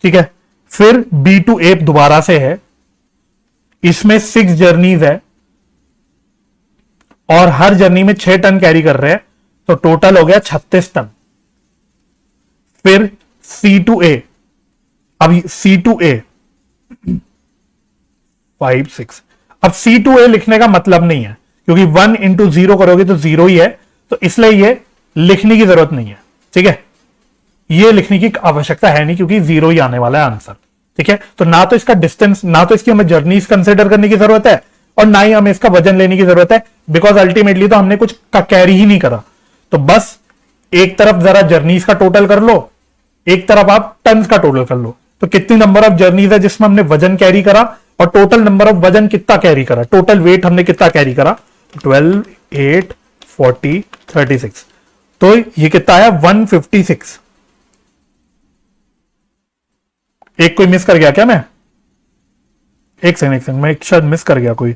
ठीक है, फिर बी टू ए दोबारा से है, इसमें 6 जर्नीज है और हर जर्नी में 6 टन कैरी कर रहे हैं। तो टोटल हो गया 36 टन। फिर सी टू ए, अभी सी टू ए 5 6, अब सी टू ए लिखने का मतलब नहीं है क्योंकि 1 इंटू 0 करोगे तो 0 ही है, तो इसलिए ये लिखने की जरूरत नहीं है। ठीक है, ये लिखने की आवश्यकता है नहीं क्योंकि 0 ही आने वाला है आंसर। ठीक है, तो ना तो इसका डिस्टेंस, ना तो इसकी हमें जर्नीज कंसिडर करने की जरूरत है और ना ही हमें इसका वजन लेने की जरूरत है, बिकॉज अल्टीमेटली तो हमने कुछ का कैरी ही नहीं करा। तो बस एक तरफ जरा जर्नीज का टोटल कर लो, एक तरफ आप टन्स का टोटल कर लो। तो कितनी नंबर ऑफ जर्नीज है जिसमें हमने वजन कैरी करा और टोटल नंबर ऑफ वजन कितना कैरी करा, टोटल वेट हमने कितना कैरी करा? 12 8 40 36। तो ये कितना आया? 156। एक कोई मिस कर गया क्या? मैं एक सेकंड मैं शायद मिस कर गया कोई।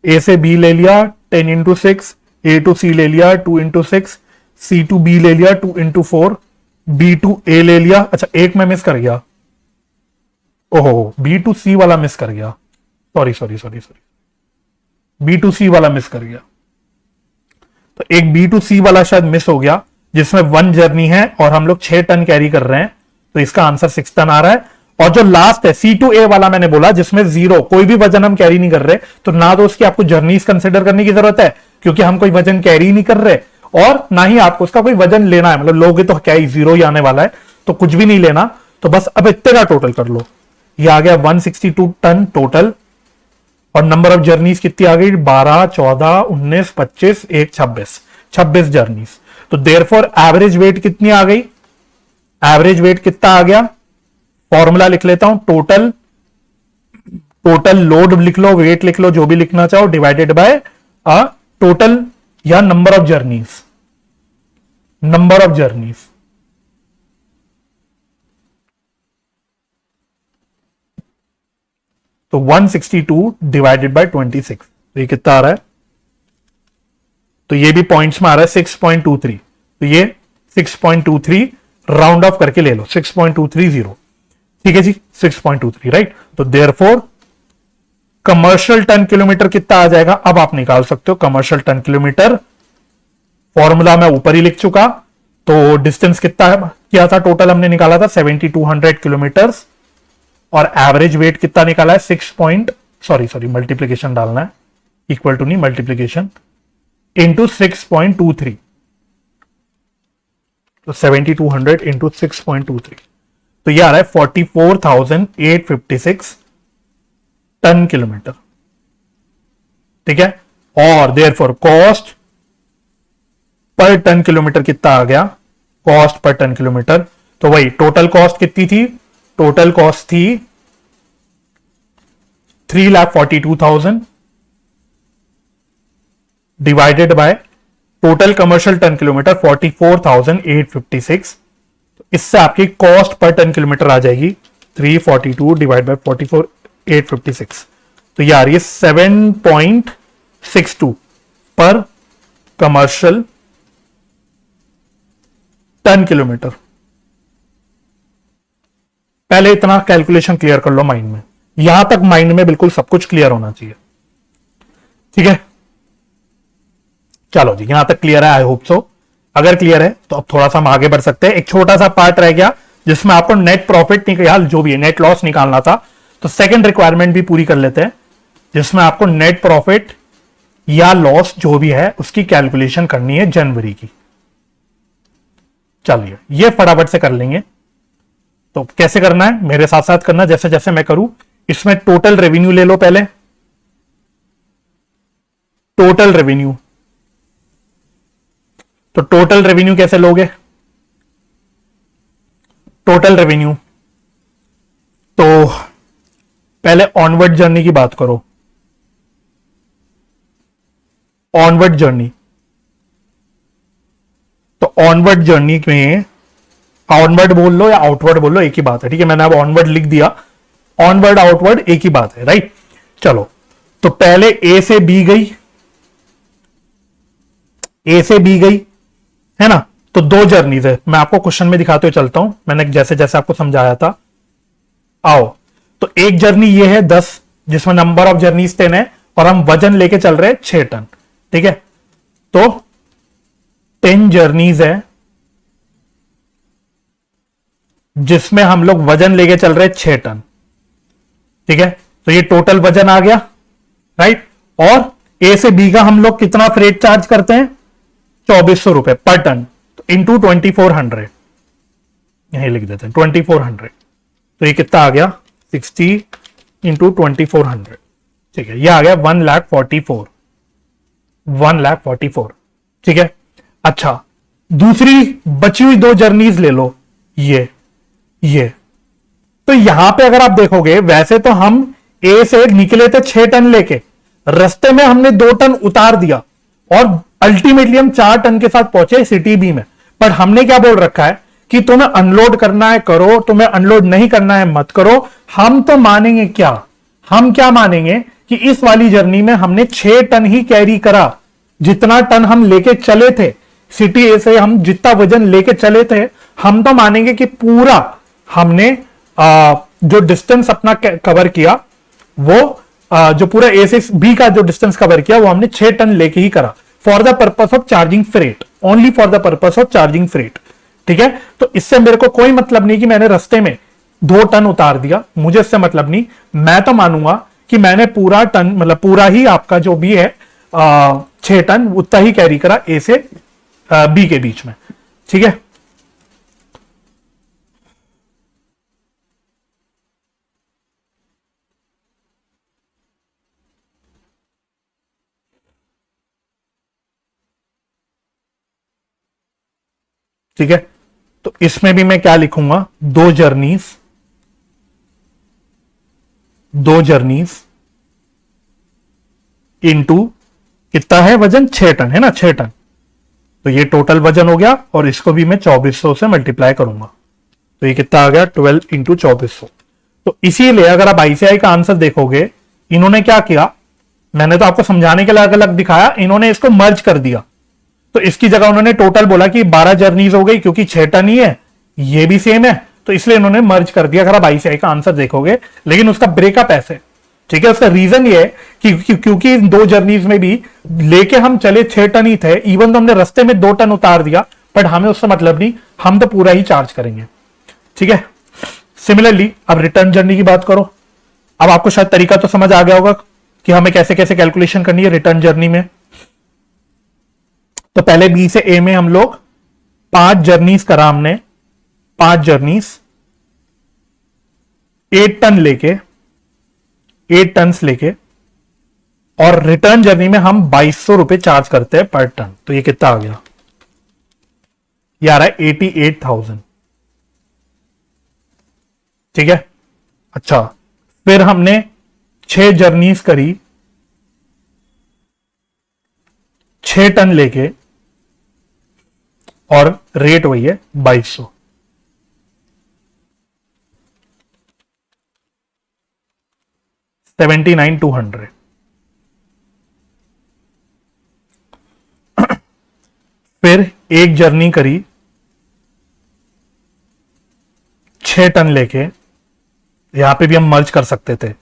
ए से बी ले लिया 10 इंटू 6, ए टू सी ले लिया 2 इंटू 6, सी टू बी ले लिया 2 इंटू 4, बी टू ए ले लिया, अच्छा एक मैं मिस कर गया, ओहो बी टू सी वाला मिस कर गया, सॉरी बी टू सी वाला मिस कर गया। तो एक बी टू सी वाला शायद मिस हो गया जिसमें 1 जर्नी है और हम लोग 6 टन कैरी कर रहे हैं। तो इसका आंसर 6 टन आ रहा है। और जो लास्ट है सी टू ए वाला मैंने बोला जिसमें 0 कोई भी वजन हम कैरी नहीं कर रहे, तो ना तो उसकी आपको जर्नीज कंसिडर करने की जरूरत है क्योंकि हम कोई वजन कैरी नहीं कर रहे, और ना ही आपको उसका कोई वजन लेना है, मतलब लोगे तो क्या ही 0 ही आने वाला है, तो कुछ भी नहीं लेना। तो बस अब इतने का टोटल कर लो, ये आ गया 162 टन टोटल। और नंबर ऑफ जर्नीज कितनी आ गई? 12 14 19 25 1 26 जर्नीज। तो देयरफॉर एवरेज वेट कितनी आ गई? एवरेज वेट कितना आ गया? फॉर्मूला लिख लेता हूं, टोटल लोड लिख लो, वेट लिख लो, जो भी लिखना चाहो, डिवाइडेड बाय टोटल या नंबर ऑफ जर्नीज, तो 162 डिवाइडेड बाय 26, तो ये कितना आ रहा है? तो ये भी पॉइंट्स में आ रहा है 6.23, तो ये 6.23 राउंड ऑफ करके ले लो, 6.230। ठीक है जी, 6.23 राइट। तो देयरफॉर कमर्शियल टन किलोमीटर कितना आ जाएगा? अब आप निकाल सकते हो कमर्शियल टन किलोमीटर। फॉर्मूला मैं ऊपर ही लिख चुका। तो डिस्टेंस कितना किया था? टोटल हमने निकाला था 7200 किलोमीटर और एवरेज वेट कितना निकाला है? मल्टीप्लीकेशन डालना है, इक्वल टू नहीं मल्टीप्लीकेशन, इंटू 6.23। तो 7200 इंटू 6.23, तो ये आ रहा है 44,856 टन किलोमीटर। ठीक है, और therefore cost per ton kilometre कितना आ गया? कॉस्ट पर टन किलोमीटर, तो वही टोटल कॉस्ट कितनी थी? टोटल कॉस्ट थी 3,42,000 divided by total commercial ton kilometre 44,856। तो इससे आपकी कॉस्ट पर टन किलोमीटर आ जाएगी 342 डिवाइड बाय 44,856, तो ये आ रही है 7.62 पर कमर्शियल टन किलोमीटर। पहले इतना कैलकुलेशन क्लियर कर लो माइंड में, यहां तक माइंड में बिल्कुल सब कुछ क्लियर होना चाहिए। ठीक है, चलो जी यहां तक क्लियर है, आई होप सो। अगर क्लियर है तो अब थोड़ा सा हम आगे बढ़ सकते हैं। एक छोटा सा पार्ट रह गया जिसमें आपको नेट प्रॉफिट निकाल, जो भी है नेट लॉस निकालना था, तो सेकंड रिक्वायरमेंट भी पूरी कर लेते हैं। जिसमें आपको नेट प्रॉफिट या लॉस जो भी है उसकी कैलकुलेशन करनी है जनवरी की। चलिए ये फटाफट से कर लेंगे। तो कैसे करना है, मेरे साथ साथ करना, जैसे जैसे मैं करूं। इसमें टोटल रेवेन्यू ले लो पहले, टोटल रेवेन्यू। तो टोटल रेवेन्यू कैसे लोगे, टोटल रेवेन्यू तो पहले ऑनवर्ड जर्नी की बात करो, ऑनवर्ड जर्नी। तो ऑनवर्ड जर्नी में ऑनवर्ड बोल लो या आउटवर्ड बोल लो, एक ही बात है, ठीक है। मैंने अब ऑनवर्ड लिख दिया, ऑनवर्ड आउटवर्ड एक ही बात है, राइट। चलो तो पहले ए से बी गई, ए से बी गई है ना। तो दो जर्नीज है, मैं आपको क्वेश्चन में दिखाते हुए चलता हूं, मैंने जैसे जैसे आपको समझाया था। आओ, तो एक जर्नी ये है 10, जिसमें नंबर ऑफ जर्नीज 10 है और हम वजन लेके चल रहे हैं 6 टन, ठीक है। तो 10 जर्नीज है जिसमें हम लोग वजन लेके चल रहे हैं 6 टन, ठीक है। तो ये टोटल वजन आ गया, राइट। और ए से बी का हम लोग कितना फ्रेट चार्ज करते हैं, 2400 रुपए पर टन, तो इंटू 2400 यही लिख देते हैं 2400। तो ये कितना आ गया 60 इंटू 2400, ठीक है। ये आ गया 1,44,000, 1,44,000, ठीक है। अच्छा, दूसरी बची हुई दो जर्नीज ले लो, ये तो यहां पे अगर आप देखोगे, वैसे तो हम ए से निकले थे 6 टन लेके, रास्ते में हमने 2 टन उतार दिया और अल्टीमेटली हम 4 टन के साथ पहुंचे सिटी बी में। पर हमने क्या बोल रखा है कि तुम्हें अनलोड करना है करो, तुम्हें अनलोड नहीं करना है मत करो। हम तो मानेंगे क्या, हम क्या मानेंगे कि इस वाली जर्नी में हमने 6 टन ही कैरी करा, जितना टन हम लेके चले थे सिटी ए से, हम जितना वजन लेके चले थे, हम तो मानेंगे कि पूरा हमने जो डिस्टेंस अपना कवर किया, वो जो पूरा ए से बी का जो डिस्टेंस कवर किया वो हमने 6 टन लेके ही करा, for the purpose of charging freight, only for the purpose of charging freight, ठीक है। तो इससे मेरे को कोई मतलब नहीं कि मैंने रास्ते में 2 टन उतार दिया, मुझे इससे मतलब नहीं। मैं तो मानूंगा कि मैंने पूरा टन, मतलब पूरा ही आपका जो भी है 6 टन उतना ही कैरी करा ए से बी के बीच में, ठीक है। ठीक है, तो इसमें भी मैं क्या लिखूंगा, दो जर्नीज इनटू कितना है वजन, 6 टन है ना, 6 टन। तो ये टोटल वजन हो गया और इसको भी मैं 2400 से मल्टीप्लाई करूंगा, तो ये कितना आ गया 12 इंटू 2400। तो इसीलिए अगर आप आईसीआई का आंसर देखोगे, इन्होंने क्या किया, मैंने तो आपको समझाने के लिए अलग अलग दिखाया, इन्होंने इसको मर्ज कर दिया। तो इसकी जगह उन्होंने टोटल बोला कि 12 जर्नीज हो गई, क्योंकि 6 टन ही है, ये भी सेम है, तो इसलिए इन्होंने मर्ज कर दिया अगर आप आईसीआई का आंसर देखोगे। लेकिन उसका ब्रेकअप ऐसे, ठीक है। उसका रीजन ये है कि क्योंकि इन 2 जर्नीज में भी लेके हम चले 6 टन ही थे, इवन तो हमने रास्ते में 2 टन उतार दिया, बट हमें उससे मतलब नहीं, हम तो पूरा ही चार्ज करेंगे, ठीक है। सिमिलरली अब रिटर्न जर्नी की बात करो। अब आपको शायद तरीका तो समझ आ गया होगा कि हमें कैसे कैसे कैलकुलेशन करनी है रिटर्न जर्नी में। तो पहले बी से ए में हम लोग 5 जर्नीज करा, हमने 5 जर्नीज 8 टन लेके, 8 टन लेके, और रिटर्न जर्नी में हम 2200 रुपए चार्ज करते हैं पर टन। तो ये कितना आ गया, ये आ रहा है 88,000, ठीक है। अच्छा, फिर हमने 6 जर्नीज करी 6 टन लेके, और रेट वही है 2200। $79,200। फिर एक जर्नी करी 6 टन लेके, यहां पे भी हम मर्ज कर सकते थे,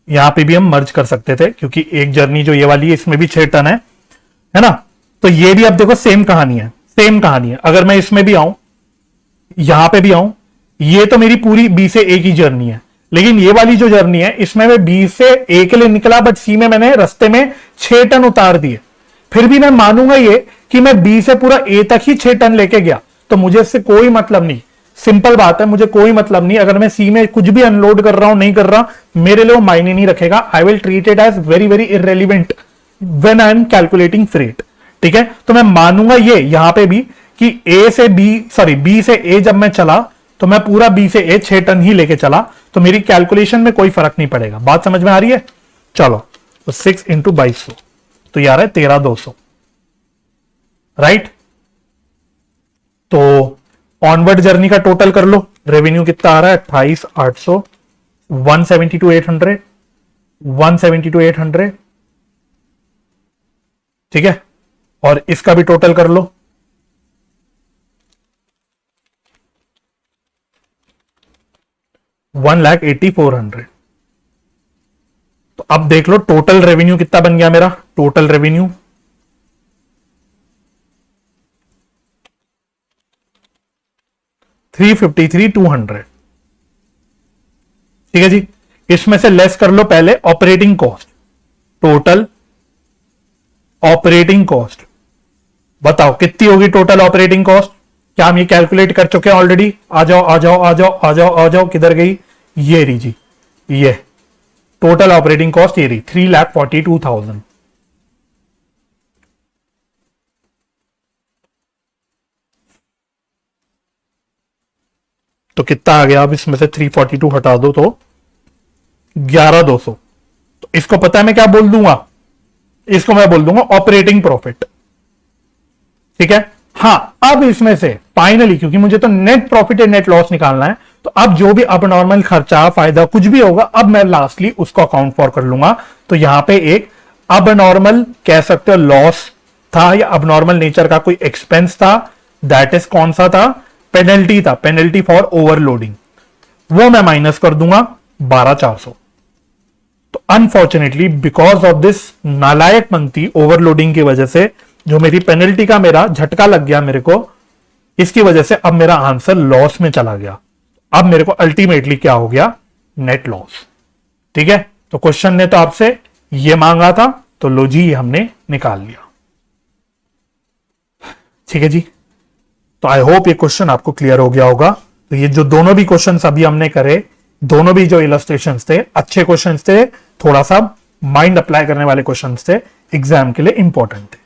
यहां पे भी हम मर्ज कर सकते थे, क्योंकि एक जर्नी जो ये वाली है इसमें भी 6 टन है ना। तो ये भी अब देखो सेम कहानी है, सेम कहानी है। अगर मैं इसमें भी आऊं, यहां पे भी आऊं, ये तो मेरी पूरी बी से ए की जर्नी है, लेकिन ये वाली जो जर्नी है इसमें मैं बी से ए के लिए निकला, बट सी में मैंने रास्ते में 6 टन उतार दिए, फिर भी मैं मानूंगा ये कि मैं बी से पूरा ए तक ही 6 टन लेके गया, तो मुझे इससे कोई मतलब नहीं। सिंपल बात है, मुझे कोई मतलब नहीं अगर मैं सी में कुछ भी अनलोड कर रहा हूं नहीं कर रहा, मेरे लिए वो मायने नहीं रखेगा। I will treat it as very very irrelevant when I am calculating freight. ठीक है, तो मैं मानूंगा ये यहां पे भी कि ए से बी, सॉरी बी से ए जब मैं चला तो मैं पूरा बी से ए 6 टन ही लेके चला, तो मेरी कैलकुलेशन में कोई फर्क नहीं पड़ेगा। बात समझ में आ रही है? चलो, तो 6 इंटू 2200 तो यार है 13,200, राइट। तो ऑनवर्ड जर्नी का टोटल कर लो, रेवेन्यू कितना आ रहा है 28,800, 172,800, 172,800, ठीक है, और इसका भी टोटल कर लो, 1,84,400। तो अब देख लो टोटल रेवेन्यू कितना बन गया मेरा, टोटल रेवेन्यू 353,200। ठीक है जी, इसमें से लेस कर लो पहले operating cost, total operating cost बताओ कितनी होगी टोटल ऑपरेटिंग कॉस्ट। क्या हम ये कैलकुलेट कर चुके हैं ऑलरेडी? आ जाओ आ जाओ आ जाओ आ जाओ आ जाओ, किधर गई? ये रही जी, ये टोटल ऑपरेटिंग कॉस्ट ये रही 3,42,000। तो कितना आ गया? अब इसमें से 342 हटा दो तो 11,200। तो इसको पता है मैं क्या बोल दूंगा? इसको मैं बोल दूंगा ऑपरेटिंग प्रॉफिट। ठीक है, हाँ अब इसमें से फाइनली, क्योंकि मुझे तो net profit and net loss निकालना है, तो अब जो भी अब नॉर्मल खर्चा फायदा कुछ भी होगा, अब मैं लास्टली उसको अकाउंट फॉर कर लूंगा। तो यहां पे एक अब नॉर्मल कह सकते हो लॉस था, या अब नॉर्मल नेचर का कोई एक्सपेंस था, दैट इज कौन सा था? पेनल्टी था, पेनल्टी फॉर ओवरलोडिंग, वो मैं माइनस कर दूंगा 12,400। तो अनफॉर्चुनेटली बिकॉज ऑफ दिस नालायक पंक्ति ओवरलोडिंग की वजह से जो मेरी पेनल्टी का मेरा झटका लग गया मेरे को, इसकी वजह से अब मेरा आंसर लॉस में चला गया। अब मेरे को अल्टीमेटली क्या हो गया? Net loss. ठीक है, तो क्वेश्चन ने तो आपसे ये मांगा था, तो लो जी ये हमने निकाल लिया। ठीक है जी, तो आई होप ये क्वेश्चन आपको क्लियर हो गया होगा। तो ये जो दोनों भी क्वेश्चन अभी हमने करे, दोनों भी जो इलस्ट्रेशंस थे अच्छे क्वेश्चंस थे, थोड़ा सा माइंड अप्लाई करने वाले क्वेश्चंस थे, एग्जाम के लिए इंपॉर्टेंट थे।